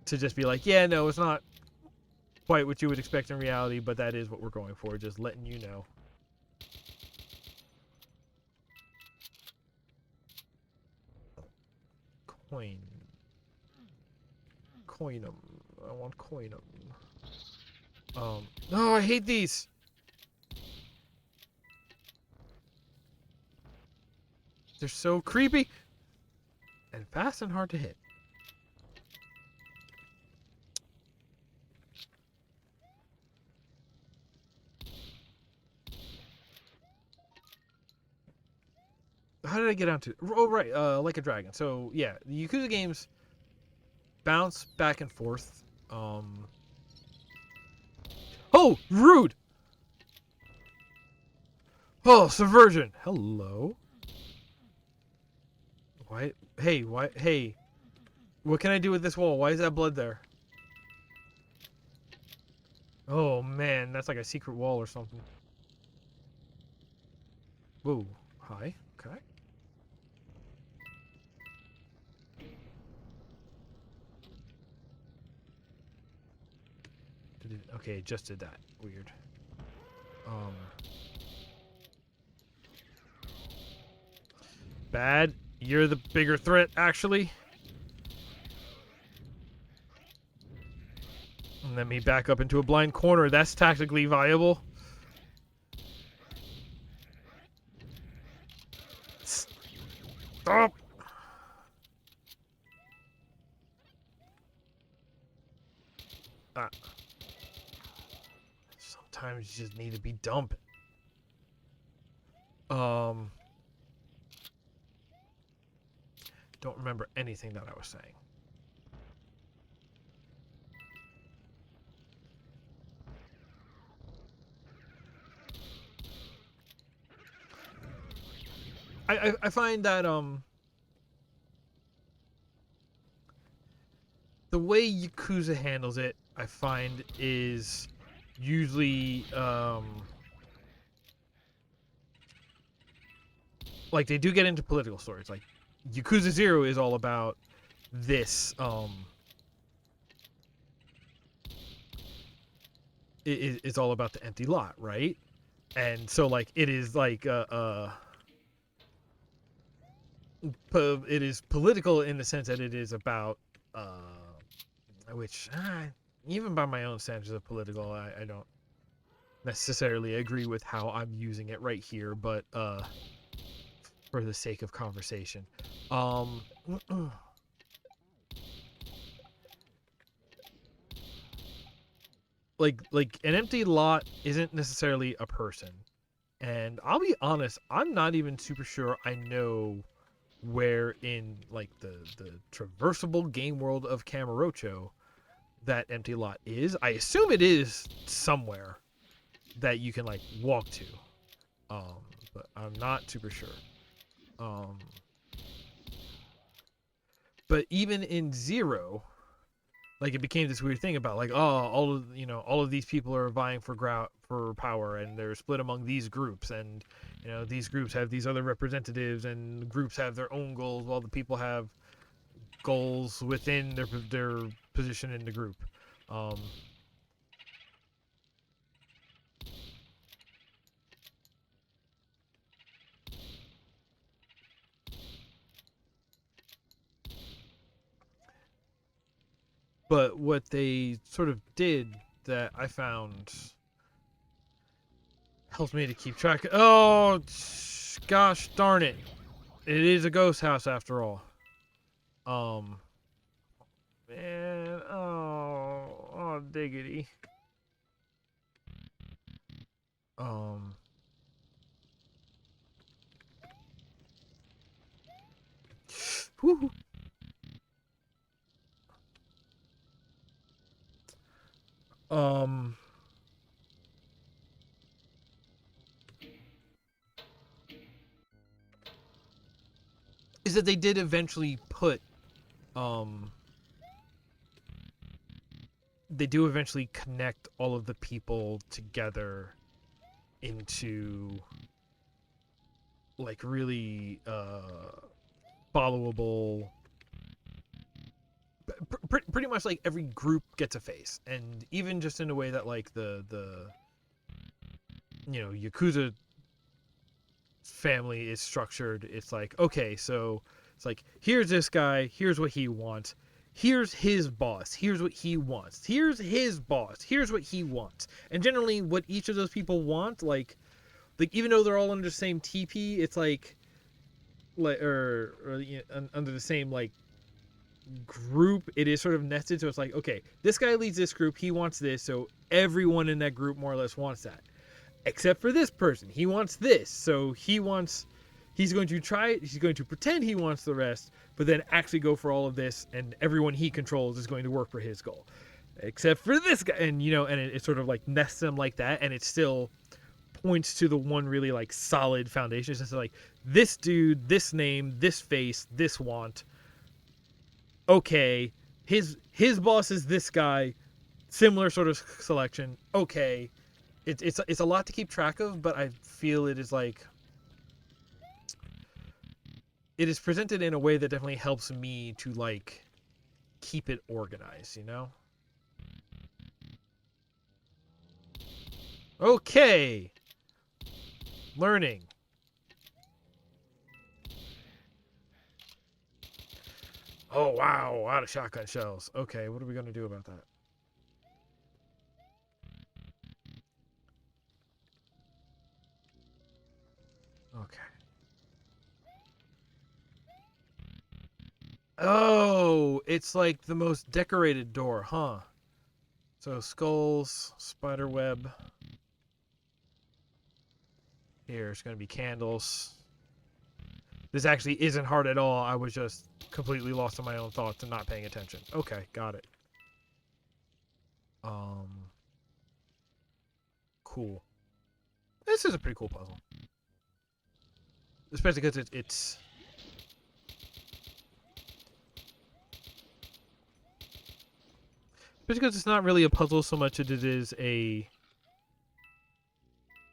to just be like, yeah, no, it's not quite what you would expect in reality, but that is what we're going for. Just letting you know. Coin. Coinum. I want coinum. No, I hate these. They're so creepy and fast and hard to hit. How did I get onto? Oh, right. Like a Dragon. So yeah, the Yakuza games bounce back and forth. Oh, rude. Oh, subversion. Hello. Why? Hey, why? Hey, what can I do with this wall? Why is that blood there? Oh man, that's like a secret wall or something. Whoa. Hi. Okay. Okay, it just did that. Weird. Bad. You're the bigger threat, actually. And let me back up into a blind corner. That's tactically viable. Stop. Ah. Sometimes you just need to be dumping. Don't remember anything that I was saying. I find that the way Yakuza handles it, I find, is usually like they do get into political stories. Like Yakuza 0 is all about this it's all about the empty lot, right? And so like it is like it is political in the sense that it is about which even by my own standards of political, I don't necessarily agree with how I'm using it right here, but for the sake of conversation, like an empty lot isn't necessarily a person, and I'll be honest, I'm not even super sure I know where in like the traversable game world of Kamurocho that empty lot is. I assume it is somewhere that you can like walk to, but I'm not super sure. But even in Zero, like it became this weird thing about like, oh, all of these people are vying for power, and they're split among these groups, and these groups have these other representatives, and groups have their own goals while the people have goals within their position in the group. But what they sort of did that I found helps me to keep track. Oh, gosh darn it! It is a ghost house after all. Man, oh, diggity. Whew. Is that they did eventually put, they do eventually connect all of the people together into like really followable, pretty much like every group gets a face, and even just in a way that like the Yakuza family is structured. It's like, okay, so it's like, here's this guy, here's what he wants, here's his boss, here's what he wants, here's his boss, here's what he wants. And generally what each of those people want, like even though they're all under the same TP, it's like under the same like group, it is sort of nested. So it's like, okay, this guy leads this group, he wants this, so everyone in that group more or less wants that, except for this person. He wants this, so he's going to pretend he wants the rest, but then actually go for all of this, and everyone he controls is going to work for his goal, except for this guy. And and it sort of like nests them like that, and it still points to the one really like solid foundation. It's just like, this dude, this name, this face, this want. Okay, his boss is this guy, similar sort of selection. Okay, it's a lot to keep track of, but I feel it is like, it is presented in a way that definitely helps me to like keep it organized, Okay. Learning. Oh, wow. A lot of shotgun shells. Okay, what are we going to do about that? Okay. Oh, it's like the most decorated door, huh? So skulls, spider web. Here, it's going to be candles. This actually isn't hard at all. I was just completely lost in my own thoughts and not paying attention. Okay, got it. Cool. This is a pretty cool puzzle. Especially because it's... Especially because it's not really a puzzle so much as it is a...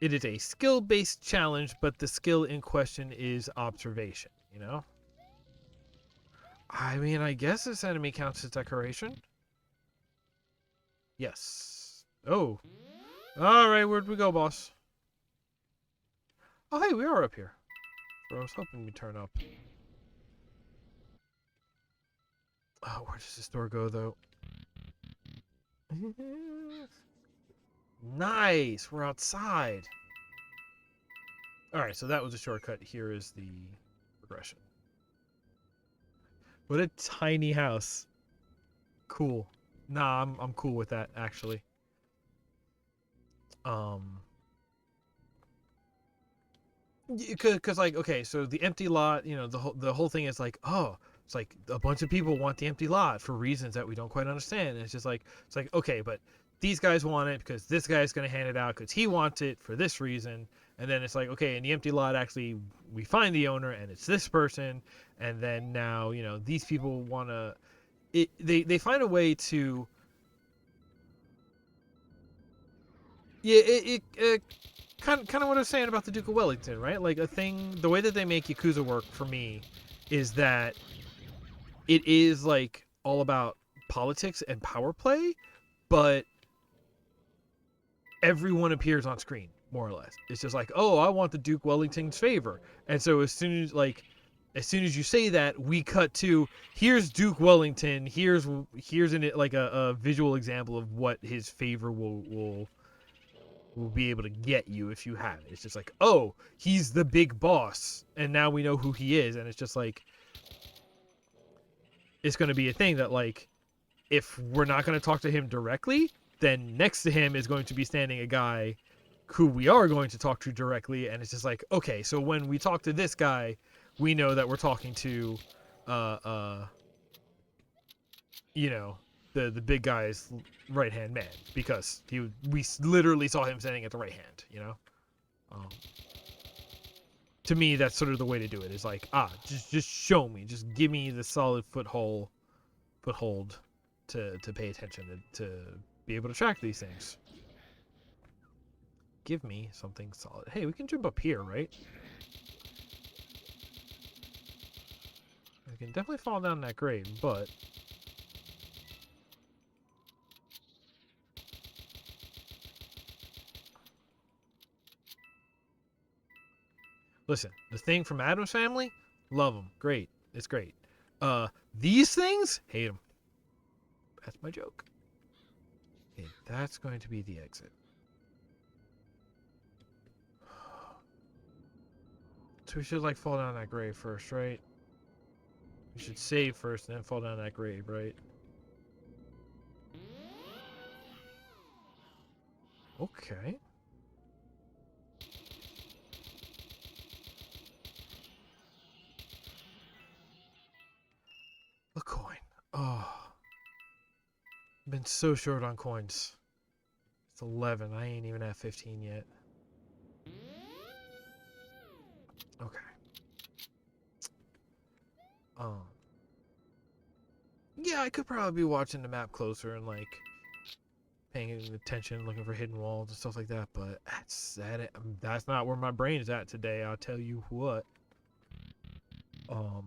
It is a skill-based challenge, but the skill in question is observation, I mean, I guess this enemy counts as decoration. Yes. Oh. Alright, where'd we go, boss? Oh, hey, we are up here. So I was hoping we'd turn up. Oh, where does this door go, though? Nice! We're outside. Alright, so that was a shortcut. Here is the progression. What a tiny house. Cool. Nah, I'm cool with that, actually. Because like, okay, so the empty lot, the whole thing is like, oh, it's like a bunch of people want the empty lot for reasons that we don't quite understand. And it's just like, okay, but these guys want it because this guy's going to hand it out because he wants it for this reason. And then it's like, okay, in the empty lot, actually, we find the owner and it's this person. And then now, these people want to, they find a way to, yeah, kind of what I was saying about the Duke of Wellington, right? Like the way that they make Yakuza work for me is that it is like all about politics and power play, but everyone appears on screen, more or less. It's just like, oh, I want the Duke Wellington's favor. And so as soon as like as soon as you say that, we cut to here's Duke Wellington. Here's in it like a visual example of what his favor will be able to get you if you have it. It's just like, oh, he's the big boss, and now we know who he is, and it's just like it's going to be a thing that like if we're not going to talk to him directly, then next to him is going to be standing a guy who we are going to talk to directly, and it's just like, okay, so when we talk to this guy, we know that we're talking to you know, the big guy's right hand man, because we literally saw him standing at the right hand, you know. To me, that's sort of the way to do it. Is like, just show me, just give me the solid foothold to pay attention to be able to track these things. Give me something solid. Hey, we can jump up here, right? I can definitely fall down that grade, but listen, the thing from Addams Family, love them, great, it's great. These things, hate them. That's my joke. Okay, that's going to be the exit. So we should like fall down that grave first, right? We should save first and then fall down that grave, right? Okay. A coin. Oh. Been so short on coins. It's 11. I ain't even at 15 yet. Okay. Yeah, I could probably be watching the map closer and like paying attention, looking for hidden walls and stuff like that, but that's not where my brain is at today, I'll tell you what. But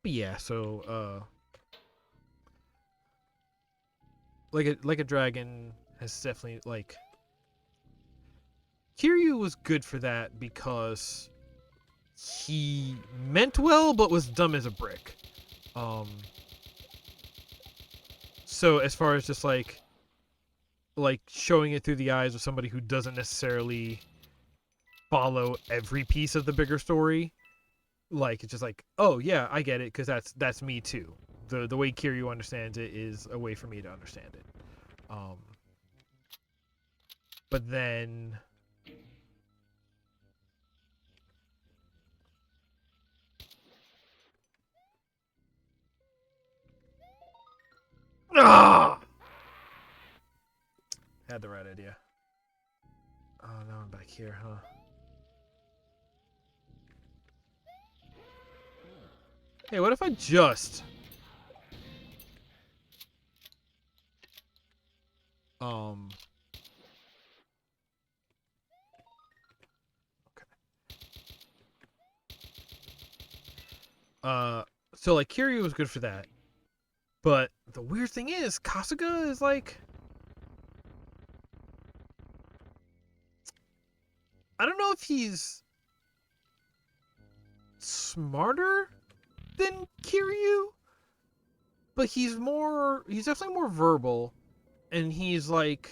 yeah, so like a dragon has definitely like Kiryu was good for that because he meant well but was dumb as a brick. So as far as just like showing it through the eyes of somebody who doesn't necessarily follow every piece of the bigger story, like it's just like, oh yeah, I get it, because that's me too. The way Kiryu understands it is a way for me to understand it. But then had the right idea. Oh, now I'm back here, huh? Hey, what if I just so like Kiryu was good for that. But the weird thing is, Kasuga is like, I don't know if he's smarter than Kiryu, but he's definitely more verbal, and he's like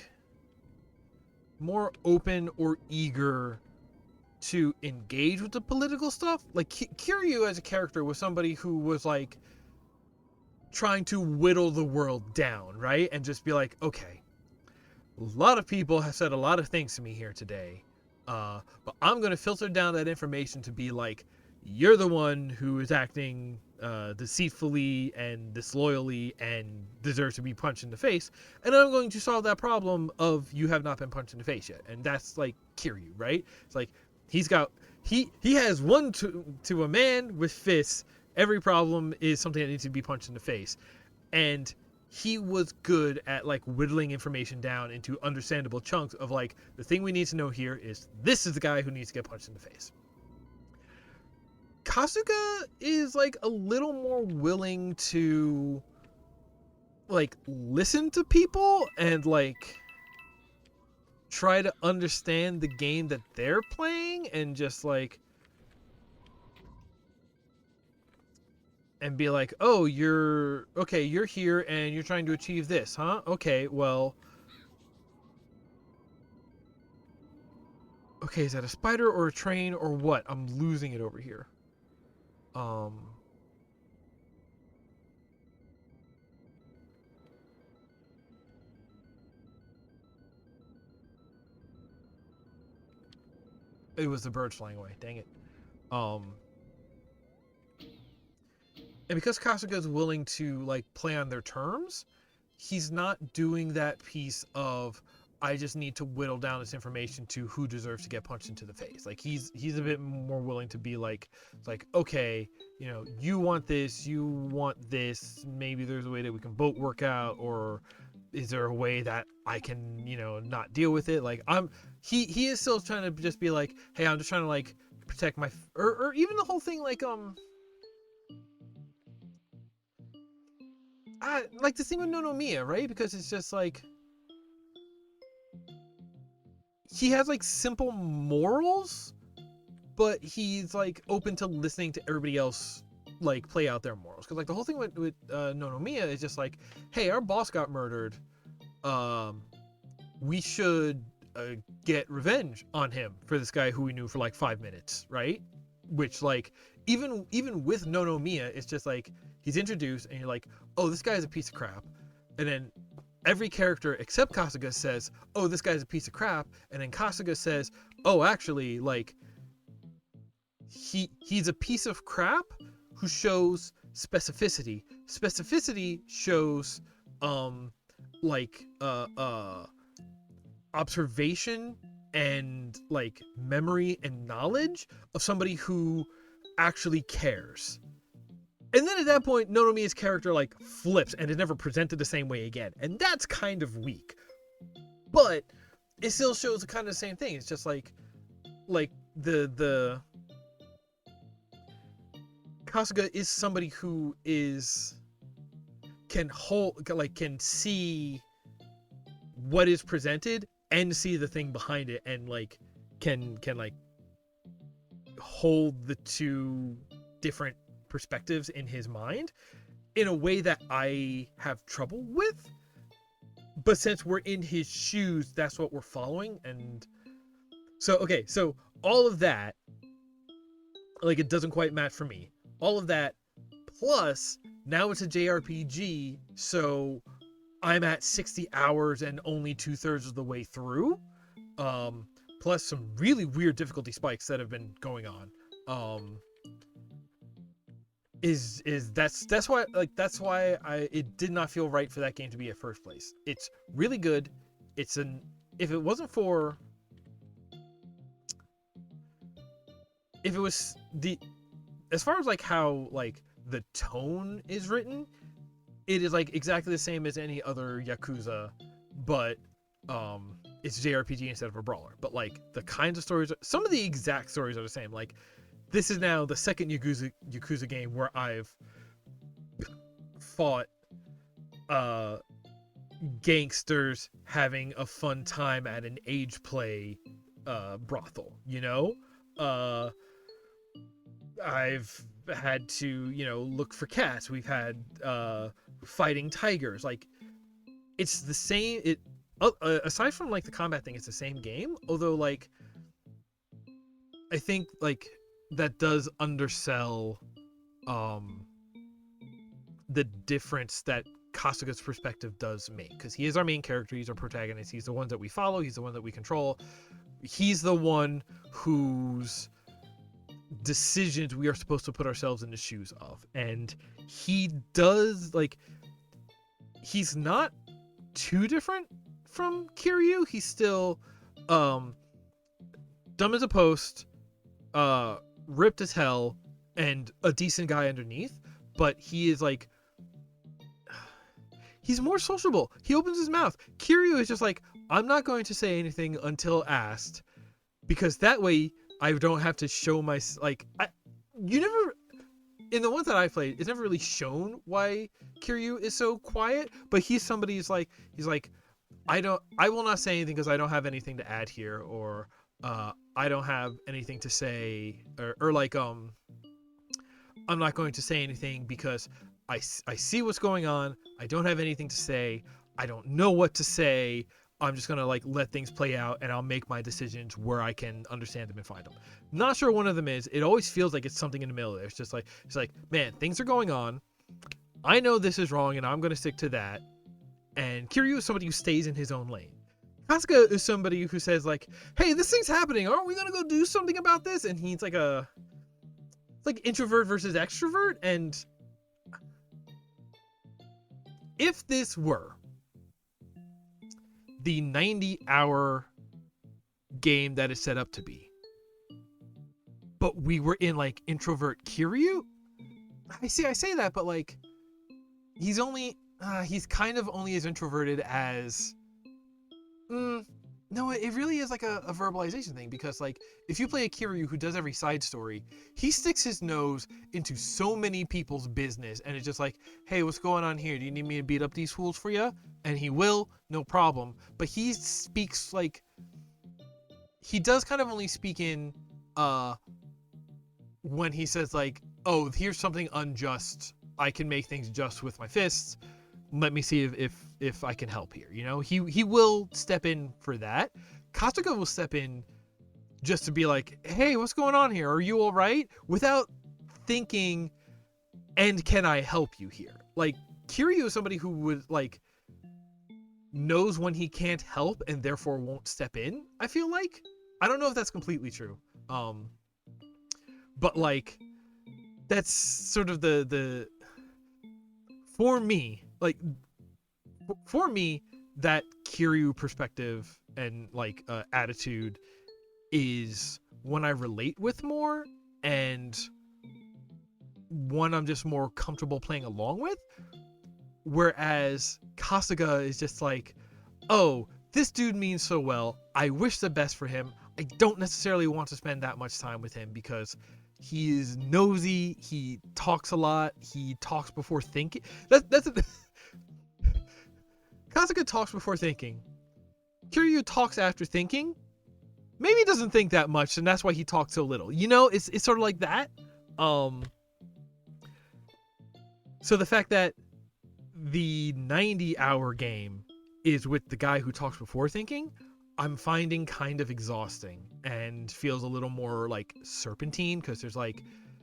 more open or eager to engage with the political stuff. Like Kiryu as a character was somebody who was like trying to whittle the world down, right? And just be like, okay, a lot of people have said a lot of things to me here today, but I'm going to filter down that information to be like, you're the one who is acting deceitfully and disloyally and deserves to be punched in the face, and I'm going to solve that problem of you have not been punched in the face yet. And that's like Kiryu, right? It's like he has one to a man with fists. Every problem is something that needs to be punched in the face, and he was good at like whittling information down into understandable chunks of like, the thing we need to know here is this is the guy who needs to get punched in the face. Kasuga is like a little more willing to like listen to people and like try to understand the game that they're playing and just like and be like, oh, you're here and you're trying to achieve this, huh? Okay, well, okay, is that a spider or a train or what? I'm losing it over here. Um, it was the birds flying away. Dang it. Um, and because Kasuga is willing to like play on their terms, he's not doing that piece of I just need to whittle down this information to who deserves to get punched into the face. Like he's a bit more willing to be like okay, you know, you want this, maybe there's a way that we can both work out, or is there a way that I can, you know, not deal with it? Like he is still trying to just be like, hey, I'm just trying to like protect my or even the whole thing like the thing with Nonomiya, right? Because it's just like he has like simple morals, but he's like open to listening to everybody else like play out their morals. Because like the whole thing with Nonomiya is just like, hey, our boss got murdered. We should get revenge on him for this guy who we knew for like 5 minutes, right? Which like even with Nonomiya, it's just like he's introduced and you're like, oh, this guy is a piece of crap, and then every character except Kasuga says, oh, this guy's a piece of crap, and then Kasuga says, oh, actually, like he's a piece of crap who shows specificity. Specificity shows like observation and like memory and knowledge of somebody who actually cares. And then at that point, Nonomiya's character like flips and is never presented the same way again. And that's kind of weak. But it still shows kind of the same thing. It's just like the Kasuga is somebody who can see what is presented and see the thing behind it, and like can like hold the two different perspectives in his mind in a way that I have trouble with. But since we're in his shoes, that's what we're following. And so okay, so all of that, like, it doesn't quite match for me. All of that plus now it's a JRPG, so I'm at 60 hours and only 2/3 of the way through. Plus some really weird difficulty spikes that have been going on. That's why it did not feel right for that game to be at first place. It's really good. If it wasn't for, if it was as far as like how like the tone is written, it is like exactly the same as any other Yakuza, but it's a JRPG instead of a brawler. But like the kinds of stories, some of the exact stories are the same. Like this is now the second Yakuza game where I've fought gangsters having a fun time at an age play brothel, you know? I've had to, you know, look for cats. We've had fighting tigers. Like it's the same. Aside from like the combat thing, it's the same game. Although like I think like that does undersell the difference that Kasuga's perspective does make, because he is our main character, he's our protagonist, he's the one that we follow, he's the one that we control, he's the one whose decisions we are supposed to put ourselves in the shoes of. And he does, like, he's not too different from Kiryu. He's still dumb as a post, ripped as hell, and a decent guy underneath, but he is like, he's more sociable. He opens his mouth. Kiryu is just like, I'm not going to say anything until asked, because that way I don't have to show my, like, you never, in the ones that I played, it's never really shown why Kiryu is so quiet, but he's somebody who's like, he's like, I will not say anything because I don't have anything to add here, or I don't have anything to say, or like I'm not going to say anything because I see what's going on. I don't have anything to say. I don't know what to say. I'm just gonna like let things play out, and I'll make my decisions where I can understand them and find them. Not sure one of them is. It always feels like it's something in the middle there. It's like, man, things are going on. I know this is wrong, and I'm gonna stick to that. And Kiryu is somebody who stays in his own lane. Kasuga is somebody who says like, hey, this thing's happening. Aren't we gonna go do something about this? And he's like like introvert versus extrovert. And if this were the 90-hour game that is set up to be, but we were in like introvert Kiryu, I say that, but like he's kind of only as introverted as no, it really is like a verbalization thing, because like if you play a Kiryu who does every side story, he sticks his nose into so many people's business, and it's just like, hey, what's going on here? Do you need me to beat up these fools for you? And he will, no problem. But he speaks like, he does kind of only speak in when he says like, oh, here's something unjust. I can make things just with my fists. Let me see if I can help here. You know, he will step in for that. Kasuga will step in just to be like, hey, what's going on here? Are you all right? Without thinking, and can I help you here? Like, Kiryu is somebody who would like knows when he can't help and therefore won't step in, I feel like. I don't know if that's completely true. But like that's sort of the for me, like for me, that Kiryu perspective and like attitude is one I relate with more, and one I'm just more comfortable playing along with. Whereas Kasuga is just like, oh, this dude means so well. I wish the best for him. I don't necessarily want to spend that much time with him because he is nosy. He talks a lot. He talks before thinking. Kasuga talks before thinking. Kiryu talks after thinking. Maybe he doesn't think that much, and that's why he talks so little. You know, it's sort of like that. So the fact that the 90-hour game is with the guy who talks before thinking, I'm finding kind of exhausting and feels a little more like serpentine, because there's like,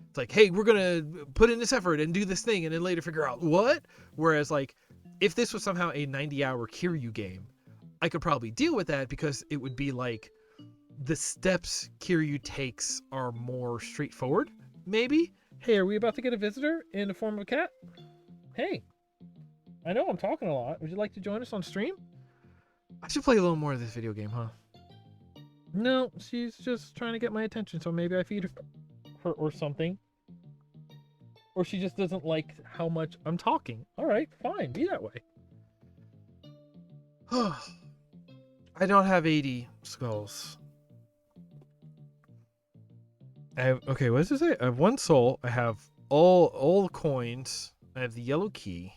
it's like, hey, we're gonna put in this effort and do this thing and then later figure out what. Whereas like if this was somehow a 90-hour Kiryu game, I could probably deal with that, because it would be like the steps Kiryu takes are more straightforward, maybe. Hey, are we about to get a visitor in the form of a cat? Hey, I know I'm talking a lot. Would you like to join us on stream? I should play a little more of this video game, huh? No, she's just trying to get my attention, so maybe I feed her or something. Or she just doesn't like how much I'm talking. Alright, fine, be that way. I don't have 80 skulls. I have, okay, what does it say? I have 1 soul. I have all the coins. I have the yellow key.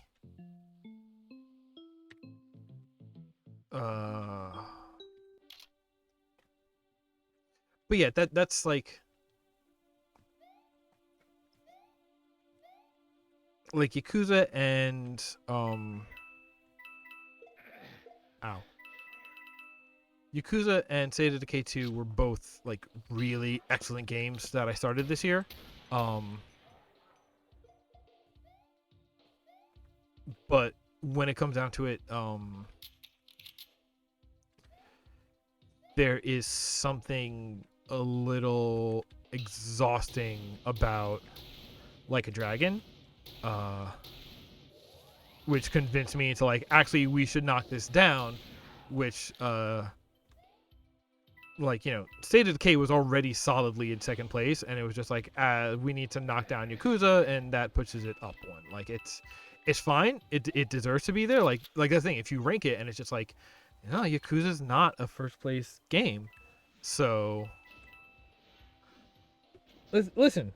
But yeah, that's like Yakuza and Yakuza and State of Decay 2 were both like really excellent games that I started this year. But when it comes down to it, there is something a little exhausting about Like a Dragon, which convinced me to like, actually we should knock this down, which like, you know, State of Decay was already solidly in 2nd place, and it was just like, we need to knock down Yakuza, and that pushes it up 1. Like it's fine. It deserves to be there. Like that's the thing. If you rank it and it's just like, you know, Yakuza's not a 1st place game. So listen,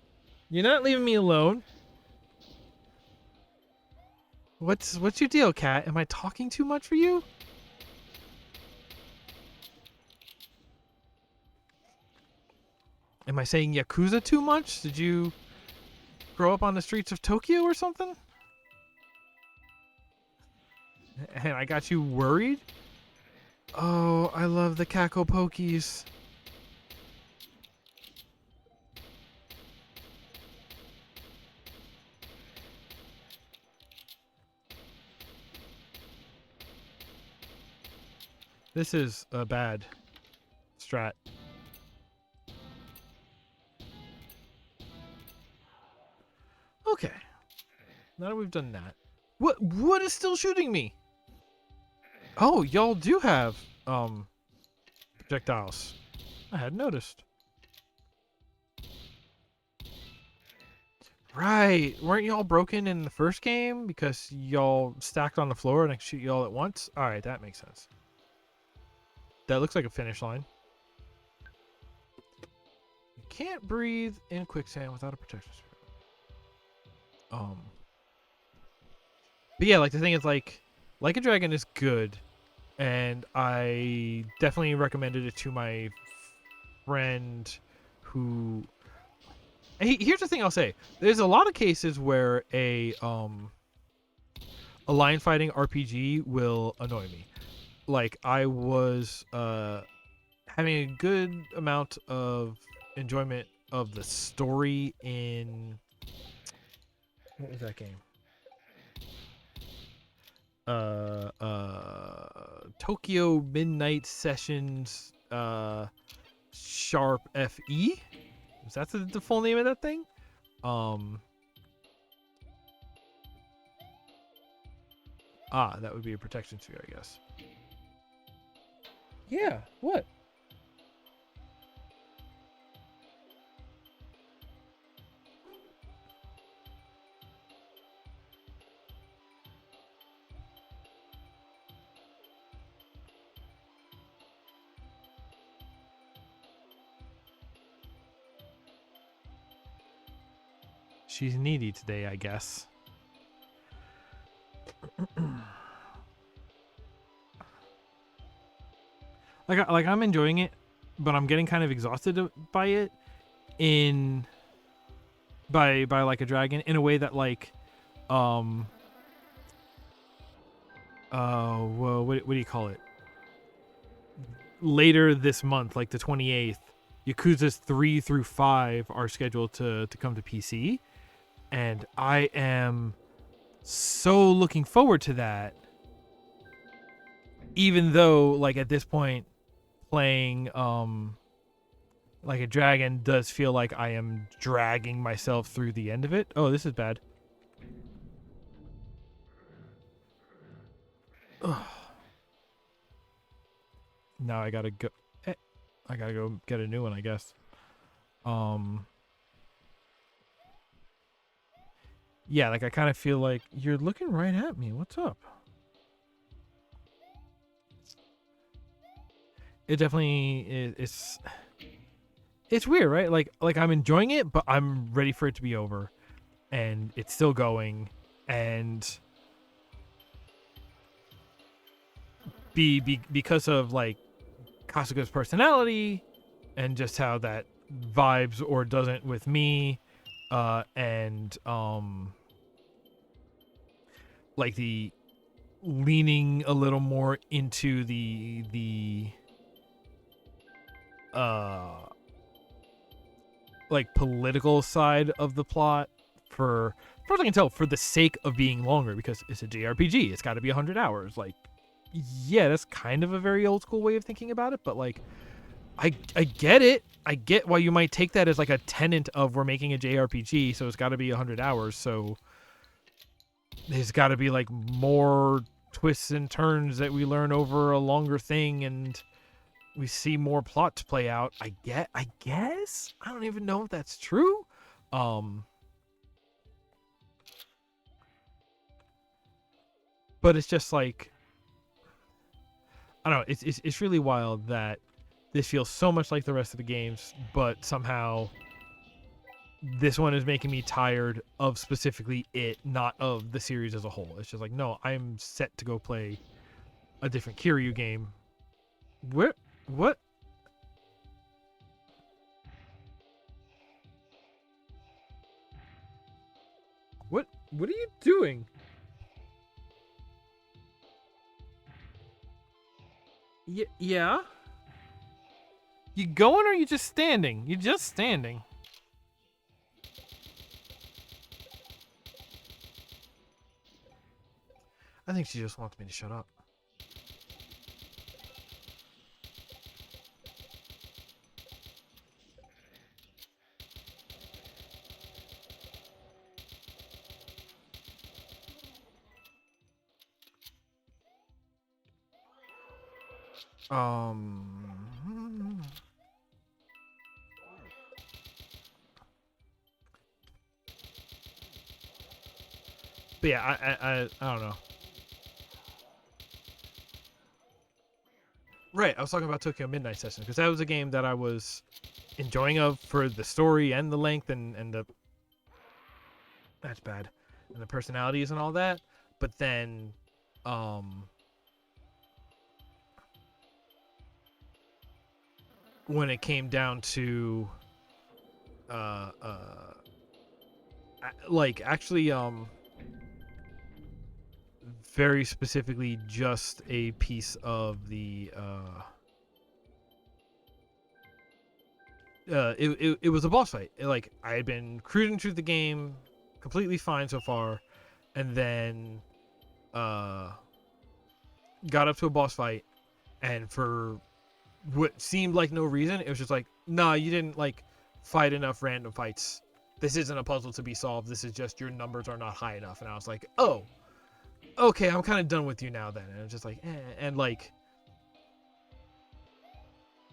you're not leaving me alone. What's your deal, cat? Am I talking too much for you? Am I saying Yakuza too much? Did you grow up on the streets of Tokyo or something? And I got you worried? Oh, I love the Kako Pokies. This is a bad strat. Okay. Now that we've done that. What is still shooting me? Oh, y'all do have projectiles. I hadn't noticed. Right. Weren't y'all broken in the first game because y'all stacked on the floor and I could shoot y'all at once? Alright, that makes sense. That looks like a finish line. You can't breathe in quicksand without a protection spell. But yeah, like the thing is like a Dragon is good, and I definitely recommended it to my friend who. Here's the thing I'll say: there's a lot of cases where a line fighting RPG will annoy me. Like I was having a good amount of enjoyment of the story in what was that game? Tokyo Midnight Sessions Sharp FE. Is that the full name of that thing? That would be a protection sphere, I guess. Yeah, what? She's needy today, I guess. like I'm enjoying it, but I'm getting kind of exhausted by it by like a dragon in a way that like well, what do you call it? Later this month, like the 28th, Yakuza's 3 through 5 are scheduled to come to PC, and I am so looking forward to that. Even though, like at this point, playing like a dragon does feel like I am dragging myself through the end of it. Oh, this is bad. Ugh. Now I gotta go. I gotta go get a new one, I guess. Yeah, like I kind of feel like you're looking right at me. What's up? It definitely is. It's weird, right? Like I'm enjoying it, but I'm ready for it to be over, and it's still going, and because of like Kasuga's personality and just how that vibes or doesn't with me, and like the leaning a little more into the like political side of the plot for as I can tell, for the sake of being longer, because it's a JRPG, it's got to be 100 hours. Like, yeah, that's kind of a very old school way of thinking about it, but like I get it. I get why you might take that as like a tenet of we're making a JRPG, so it's got to be 100 hours. So there's got to be like more twists and turns that we learn over a longer thing, and we see more plot to play out. I guess. I don't even know if that's true. But it's just like, I don't know. It's really wild that this feels so much like the rest of the games, but somehow this one is making me tired of specifically it, not of the series as a whole. It's just like, no, I'm set to go play a different Kiryu game. What? What are you doing? Yeah? You going or you just standing? You're just standing. I think she just wants me to shut up. But yeah, I don't know. Right, I was talking about Tokyo Midnight Session because that was a game that I was enjoying for the story and the length and the that's bad and the personalities and all that. But then, when it came down to, like actually, very specifically just a piece of the it was a boss fight. Like I had been cruising through the game completely fine so far, and then got up to a boss fight, and for what seemed like no reason, it was just like, nah, you didn't like fight enough random fights. This isn't a puzzle to be solved. This is just your numbers are not high enough. And I was like, oh, okay, I'm kind of done with you now then. And it's just like, and like,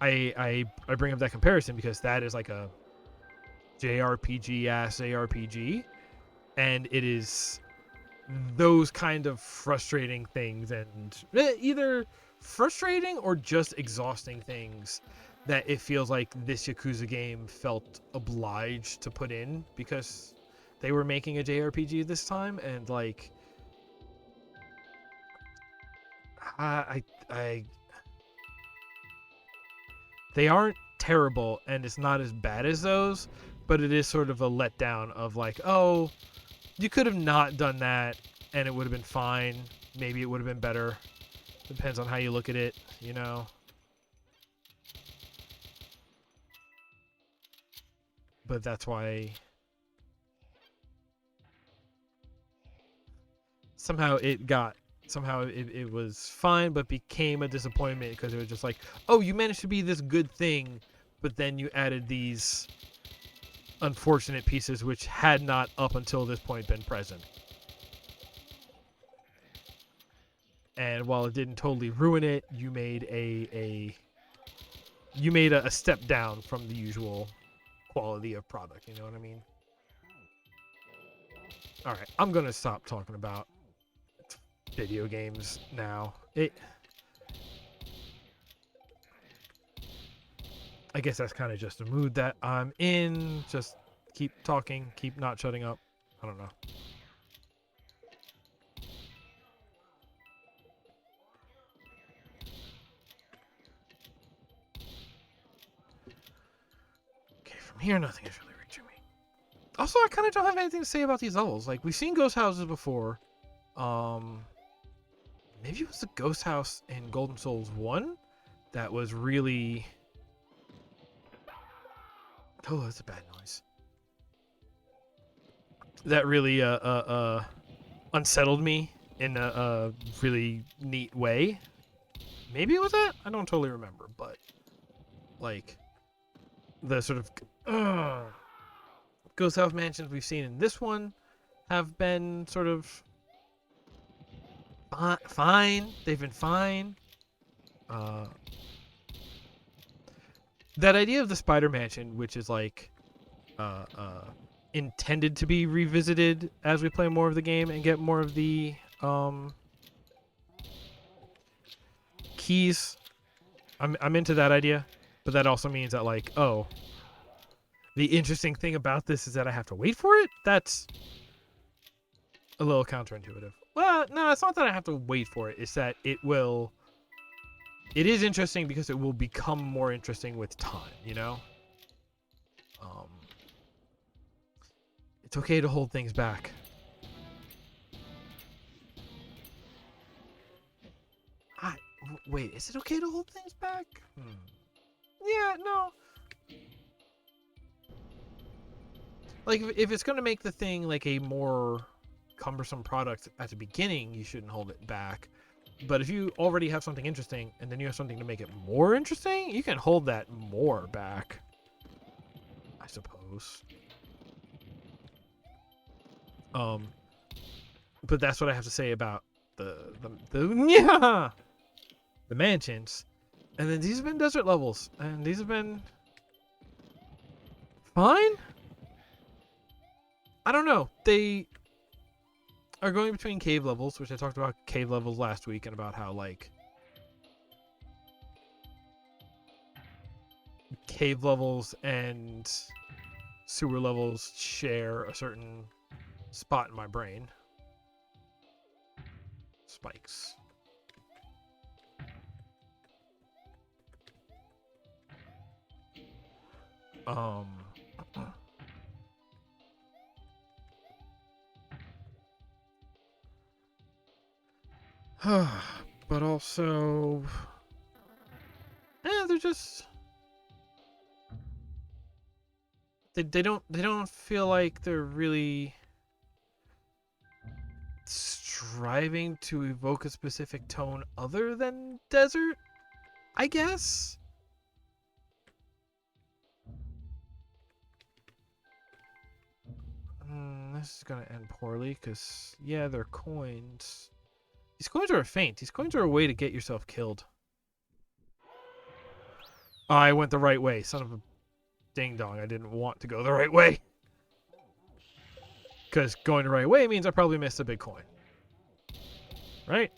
I bring up that comparison because that is like a JRPG ass ARPG, and it is those kind of frustrating things, and either frustrating or just exhausting things that it feels like this Yakuza game felt obliged to put in because they were making a JRPG this time, and like I they aren't terrible and it's not as bad as those, but it is sort of a letdown of like, oh, you could have not done that and it would have been fine. Maybe it would have been better. Depends on how you look at it, you know. But that's why somehow it was fine but became a disappointment because it was just like, oh, you managed to be this good thing, but then you added these unfortunate pieces which had not up until this point been present. And while it didn't totally ruin it, you made a step down from the usual quality of product, you know what I mean? All right, I'm going to stop talking about video games now. I guess that's kind of just the mood that I'm in. Just keep talking, keep not shutting up. I don't know. Okay, from here, nothing is really reaching me. Also, I kind of don't have anything to say about these levels. Like, we've seen ghost houses before. Maybe it was the ghost house in Golden Souls 1 that was really... Oh, that's a bad noise. That really unsettled me in a really neat way. Maybe it was that? I don't totally remember, but like the sort of ghost house mansions we've seen in this one have been sort of fine. They've been fine. That idea of the spider mansion, which is like intended to be revisited as we play more of the game and get more of the keys. I'm into that idea, but that also means that like, oh, the interesting thing about this is that I have to wait for it. That's a little counterintuitive. Well, no, it's not that I have to wait for it. It's that it is interesting because it will become more interesting with time, you know? It's okay to hold things back. Wait, is it okay to hold things back? Yeah, no. Like, if it's going to make the thing like a more cumbersome product at the beginning, you shouldn't hold it back. But if you already have something interesting and then you have something to make it more interesting, you can hold that more back, I suppose. But that's what I have to say about the mansions. And then these have been desert levels, and these have been fine. I don't know. They are going between cave levels, which I talked about cave levels last week, and about how like cave levels and sewer levels share a certain spot in my brain. Spikes. But also, they're just they don't feel like they're really striving to evoke a specific tone other than desert, I guess. This is gonna end poorly because yeah, they're coins. These coins are a feint. These coins are a way to get yourself killed. Oh, I went the right way, son of a ding dong. I didn't want to go the right way. Because going the right way means I probably missed a big coin. Right?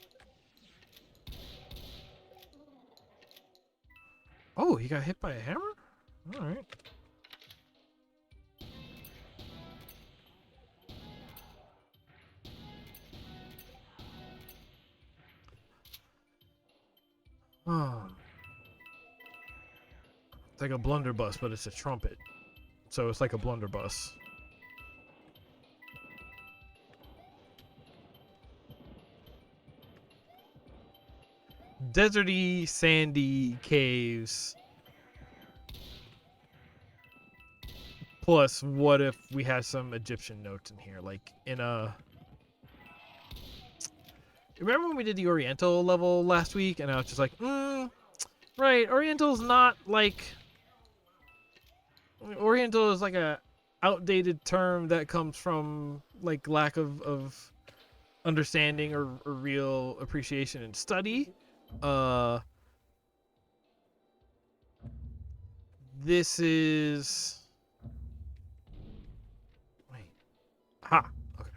Oh, he got hit by a hammer? Alright. It's like a blunderbuss, but it's a trumpet. So it's like a blunderbuss. Deserty, sandy caves. Plus, what if we had some Egyptian notes in here? Like in a... Remember when we did the Oriental level last week? And I was just like, right, Oriental's not like... Oriental is like a outdated term that comes from like lack of understanding or real appreciation and study. This is... Wait. Ha. Okay.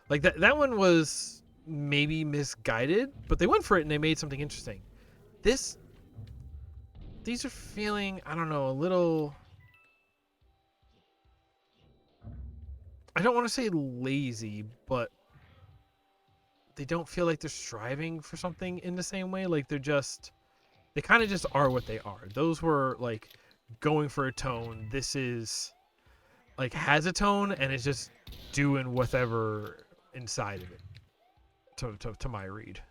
Like that one was maybe misguided, but they went for it and they made something interesting. These are feeling, I don't know, a little... I don't want to say lazy, but they don't feel like they're striving for something in the same way. Like they're just... They kind of just are what they are. Those were like going for a tone. This is like has a tone and is just doing whatever inside of it to my read.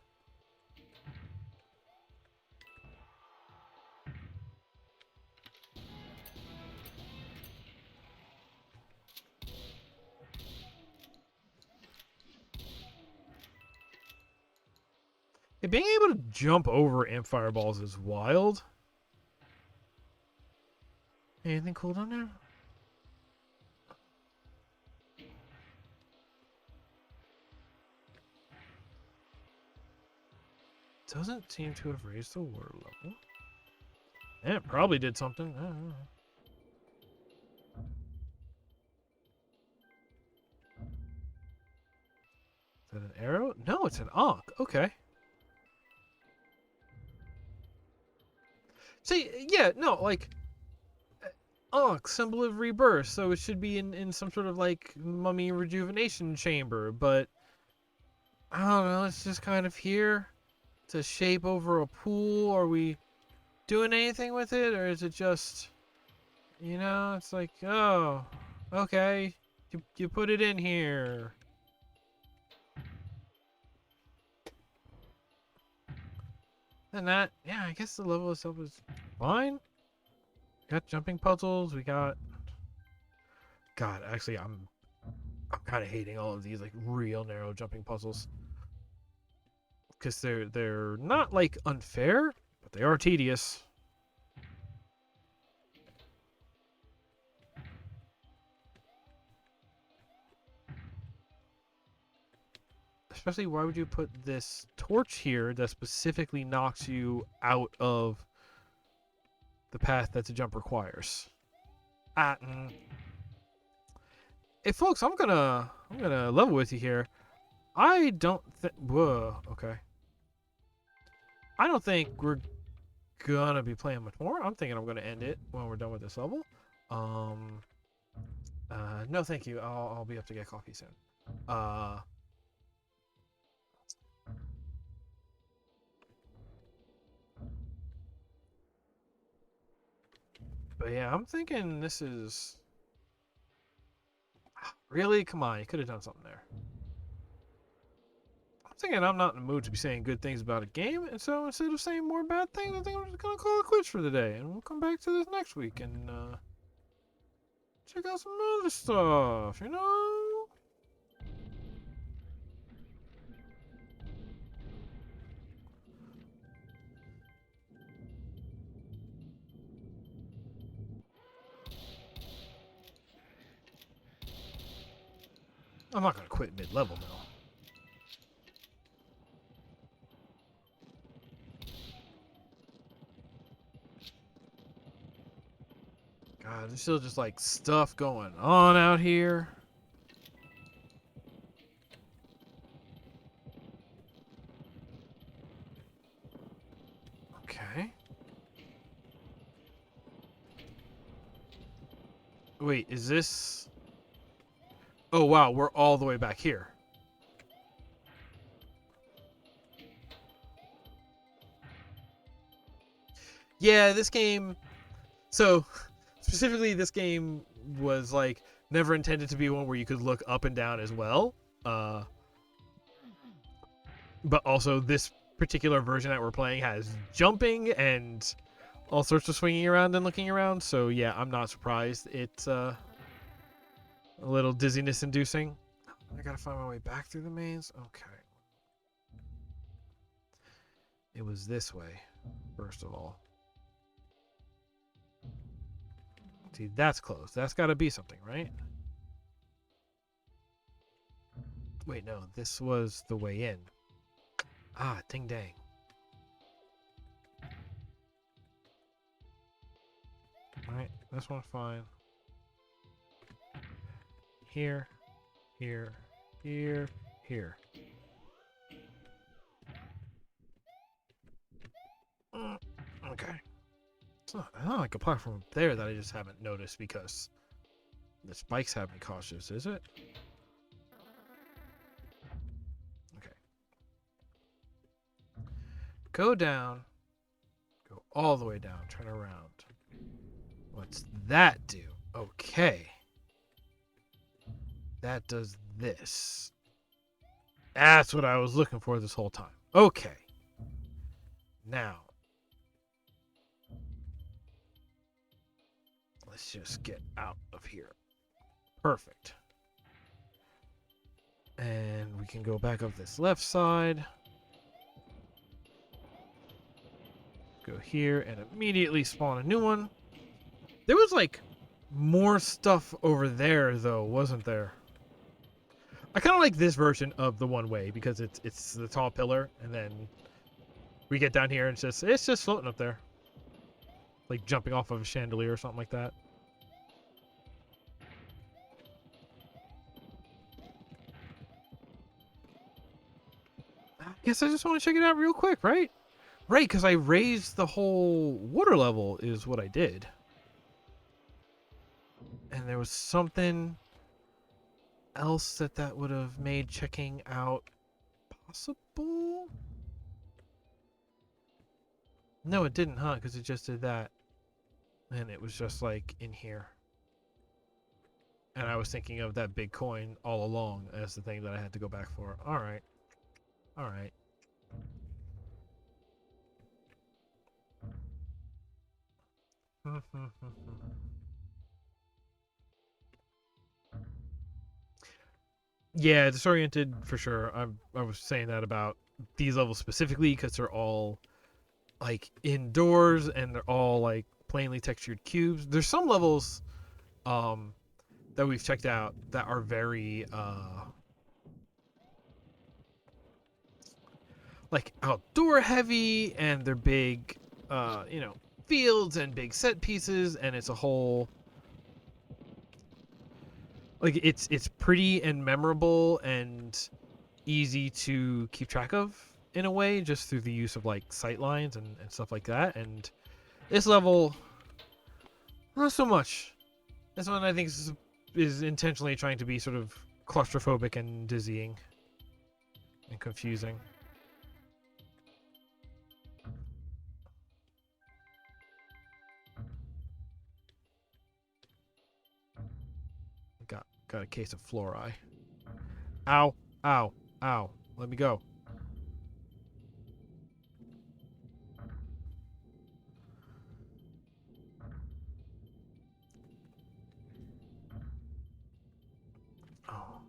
Yeah, being able to jump over amp fireballs is wild. Anything cool down there? Doesn't seem to have raised the water level. Yeah, it probably did something. I don't know. Is that an arrow? No, it's an ankh. Okay. See, yeah, no, like ankh, symbol of rebirth, so it should be in some sort of like mummy rejuvenation chamber, but I don't know, it's just kind of here to shape over a pool. Are we doing anything with it, or is it just, you know, it's like, oh, okay, you put it in here. And that, yeah, I guess the level itself is fine. Got jumping puzzles. We got. God, actually, I'm kind of hating all of these like real narrow jumping puzzles because they're not like unfair, but they are tedious. Especially, why would you put this torch here that specifically knocks you out of the path that the jump requires? Hey, folks, I'm gonna level with you here. I don't think. Whoa. Okay. I don't think we're gonna be playing much more. I'm thinking I'm gonna end it when we're done with this level. Um. No, thank you. I'll be up to get coffee soon. But yeah, I'm thinking this is really. Come on, you could have done something there. I'm thinking I'm not in the mood to be saying good things about a game, and so instead of saying more bad things, I think I'm just gonna call it quits for the day, and we'll come back to this next week and check out some other stuff. You know. I'm not gonna quit mid-level though. God, there's still just like stuff going on out here. Okay. Wait, is this? Oh wow, we're all the way back here. Yeah, this game. So, specifically, this game was like never intended to be one where you could look up and down as well. Uh, but also this particular version that we're playing has jumping and all sorts of swinging around and looking around. So yeah, I'm not surprised. It's a little dizziness inducing. I gotta find my way back through the maze. Okay. It was this way, first of all. See, that's closed. That's gotta be something, right? Wait, no, this was the way in. Ah, ding dang. Alright, this one's fine. Here, here, here, here. Okay. It's not like a platform up there that I just haven't noticed because the spikes have me cautious, is it? Okay. Go down. Go all the way down. Turn around. What's that do? Okay. That does this. That's what I was looking for this whole time. Okay. Now. Let's just get out of here. Perfect. And we can go back up this left side. Go here and immediately spawn a new one. There was like more stuff over there though, wasn't there? I kind of like this version of the one way because it's the tall pillar and then we get down here and it's just floating up there. Like jumping off of a chandelier or something like that. I guess I just want to check it out real quick, right? Right, because I raised the whole water level is what I did. And there was something else that would have made checking out possible? No, it didn't, huh? Because it just did that. And it was just like in here. And I was thinking of that big coin all along as the thing that I had to go back for. Alright. Alright. Yeah, disoriented for sure. I was saying that about these levels specifically because they're all like indoors and they're all like plainly textured cubes. There's some levels um that we've checked out that are very like outdoor heavy, and they're big fields and big set pieces, and it's a whole like it's pretty and memorable and easy to keep track of in a way, just through the use of like sight lines and stuff like that. And this level, not so much. This one I think is intentionally trying to be sort of claustrophobic and dizzying and confusing. Got a case of fluoride. Ow, ow, ow. Let me go. Oh.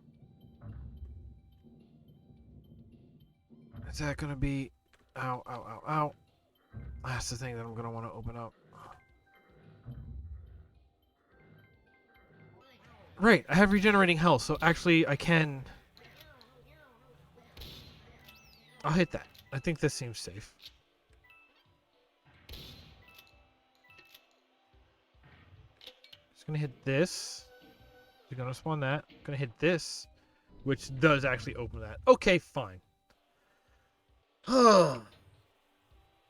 Is that gonna be... Ow, ow, ow, ow. That's the thing that I'm gonna want to open up. Right, I have regenerating health, so actually I can... I'll hit that. I think this seems safe. Just gonna hit this. You're gonna spawn that. Gonna hit this, which does actually open that. Okay, fine.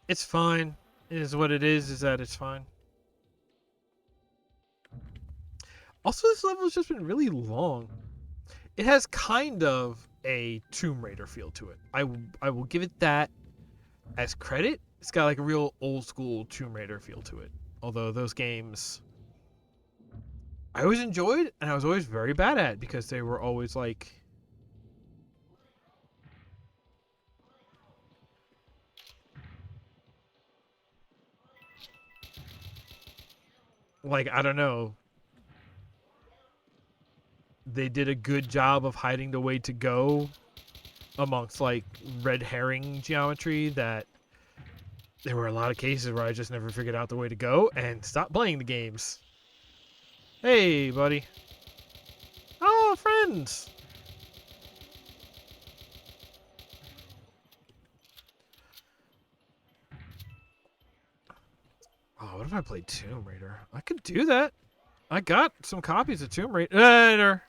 It's fine. It is what it is that it's fine. Also, this level has just been really long. It has kind of a Tomb Raider feel to it. I will give it that as credit. It's got like a real old school Tomb Raider feel to it. Although those games I always enjoyed and I was always very bad at because they were always like I don't know. They did a good job of hiding the way to go amongst like red herring geometry that there were a lot of cases where I just never figured out the way to go and stopped playing the games. Hey, buddy. Oh, friends. Oh, what if I played Tomb Raider? I could do that. I got some copies of Tomb Raider.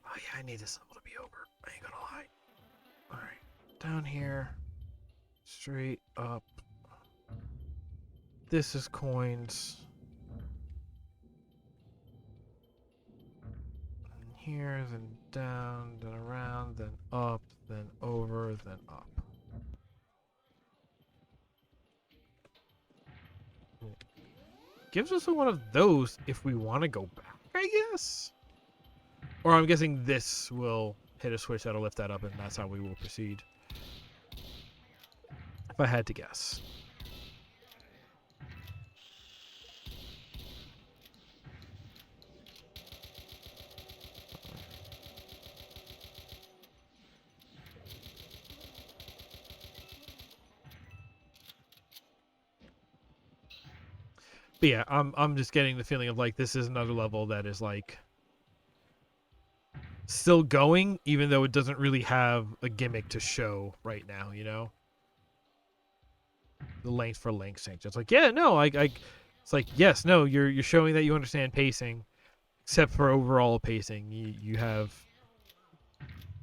Oh, yeah, I need this level to be over. I ain't gonna lie. Alright. Down here. Straight up. This is coins. And here, then down, then around, then up, then over, then up. Gives us one of those if we want to go back, I guess. Or I'm guessing this will hit a switch that'll lift that up, and that's how we will proceed. If I had to guess. But yeah, I'm just getting the feeling of like this is another level that is like still going, even though it doesn't really have a gimmick to show right now, you know? The length for length's sake. Just like, yeah, no, it's like, yes, no, you're showing that you understand pacing, except for overall pacing. You have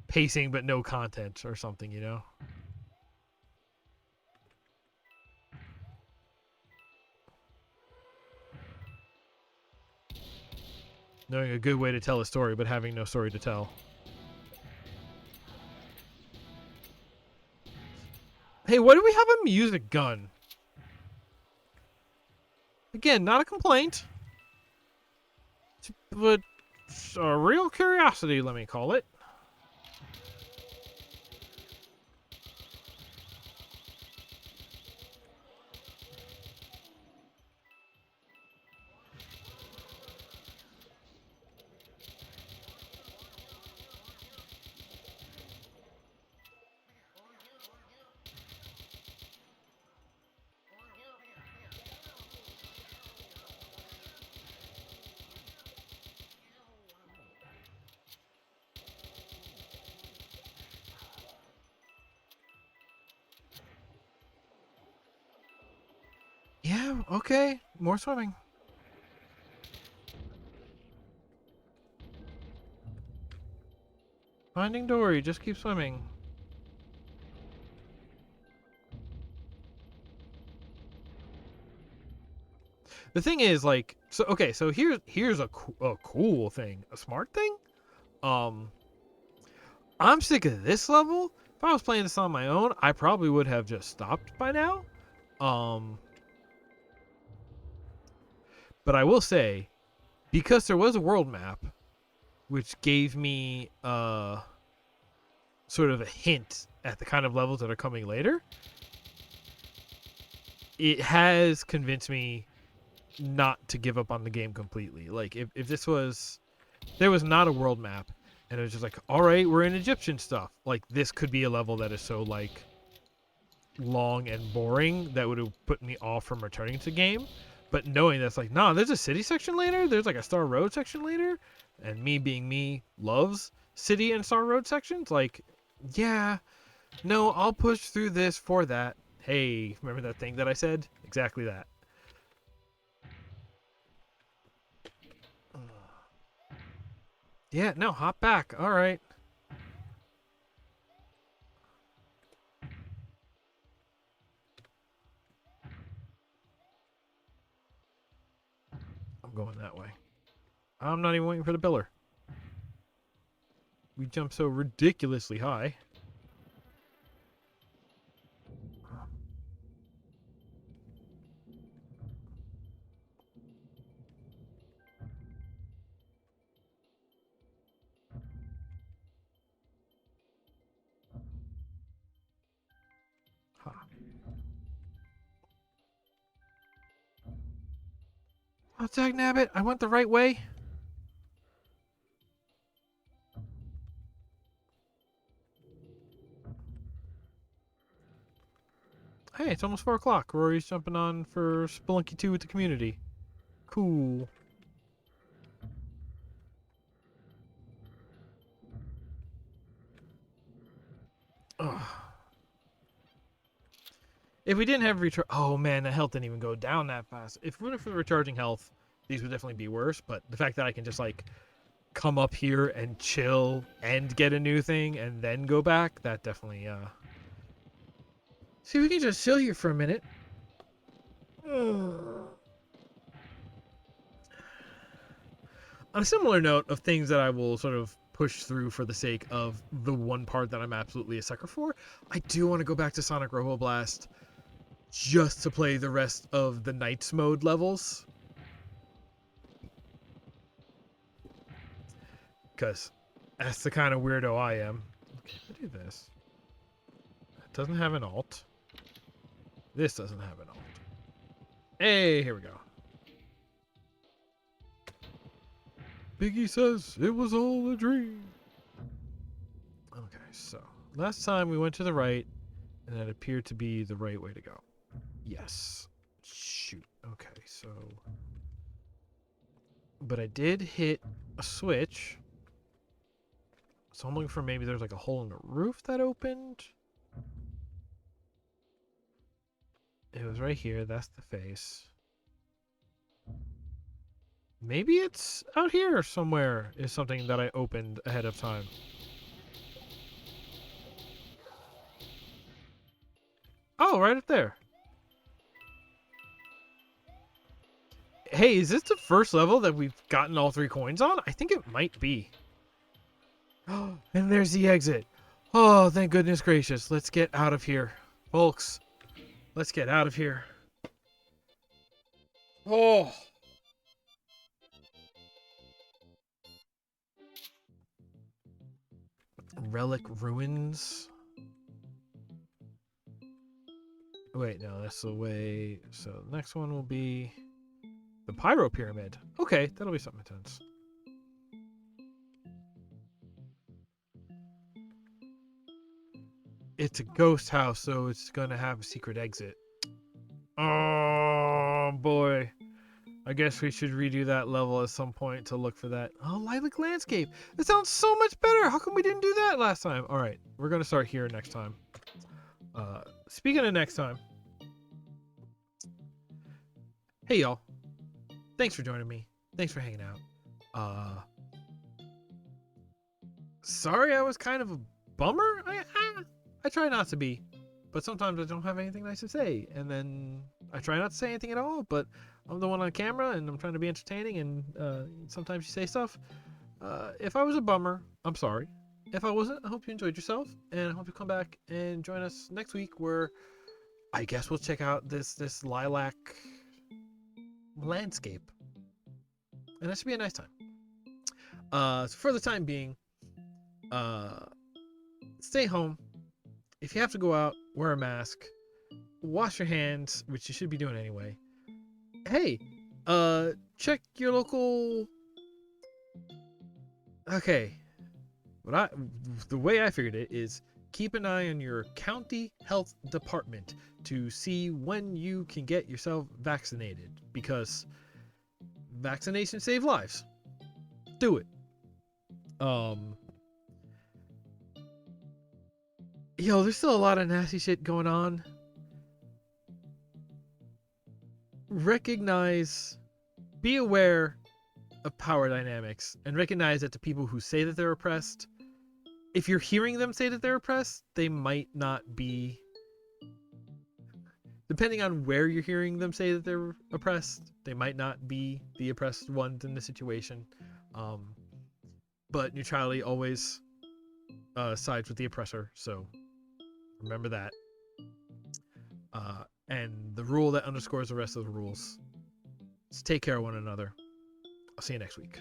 pacing but no content or something, you know? Knowing a good way to tell a story, but having no story to tell. Hey, why do we have a music gun? Again, not a complaint, but a real curiosity, let me call it. Okay, more swimming. Finding Dory, just keep swimming. The thing is, like, so okay, so here's a cool thing, a smart thing. Um, I'm sick of this level. If I was playing this on my own, I probably would have just stopped by now. Um, but I will say, because there was a world map, which gave me sort of a hint at the kind of levels that are coming later, it has convinced me not to give up on the game completely. Like if there was not a world map and it was just like, all right, we're in Egyptian stuff. Like this could be a level that is so like long and boring that would have put me off from returning to the game. But knowing that's like, nah, there's a city section later, there's like a Star Road section later, and me being me loves city and Star Road sections, like, yeah, no, I'll push through this for that. Hey, remember that thing that I said? Exactly that. Yeah, no, hop back. All right. I'm going that way. I'm not even waiting for the pillar. We jump so ridiculously high. Ha. Oh, dagnabbit, I went the right way. Hey, it's almost 4 o'clock. Rory's jumping on for Spelunky 2 with the community. Cool. Ugh. If we didn't have recharge... Oh, man, that health didn't even go down that fast. If we went for recharging health, these would definitely be worse. But the fact that I can just, like, come up here and chill and get a new thing and then go back, that definitely, See, we can just chill here for a minute. On a similar note of things that I will sort of push through for the sake of the one part that I'm absolutely a sucker for, I do want to go back to Sonic Robo Blast just to play the rest of the Knights mode levels. Because that's the kind of weirdo I am. Okay, I do this. It doesn't have an alt. This doesn't have an alt. Hey, here we go. Biggie says it was all a dream. Okay, so last time we went to the right, and that appeared to be the right way to go. Yes. Shoot. Okay, so... But I did hit a switch. So I'm looking for maybe there's like a hole in the roof that opened. It was right here. That's the face. Maybe it's out here somewhere is something that I opened ahead of time. Oh, right up there. Hey, is this the first level that we've gotten all 3 coins on? I think it might be. Oh, and there's the exit. Oh, thank goodness gracious. Let's get out of here. Folks, let's get out of here. Oh. Relic Ruins. Wait, no, that's the way. So the next one will be the Pyro Pyramid. Okay, that'll be something intense. It's a ghost house, so it's gonna have a secret exit. Oh boy. I guess we should redo that level at some point to look for that. Oh, Lilac Landscape. That sounds so much better. How come we didn't do that last time? All right, we're gonna start here next time. Speaking of next time, Hey y'all, thanks for joining me. Thanks for hanging out. Sorry I was kind of a bummer. I try not to be, but sometimes I don't have anything nice to say, and then I try not to say anything at all, but I'm the one on camera and I'm trying to be entertaining, and sometimes you say stuff. If I was a bummer, I'm sorry. If I wasn't, I hope you enjoyed yourself, and I hope you come back and join us next week, where I guess we'll check out this lilac landscape, and that should be a nice time. So for the time being, stay home. If you have to go out, wear a mask, wash your hands, which you should be doing anyway. Hey, check your local. Okay, the way I figured it is keep an eye on your county health department to see when you can get yourself vaccinated, because vaccinations save lives. Do it. Yo, there's still a lot of nasty shit going on. Be aware of power dynamics, and recognize that the people who say that they're oppressed, if you're hearing them say that they're oppressed, they might not be. Depending on where you're hearing them say that they're oppressed, they might not be the oppressed ones in the situation. But neutrality always sides with the oppressor, so remember that. And the rule that underscores the rest of the rules is take care of one another. I'll see you next week.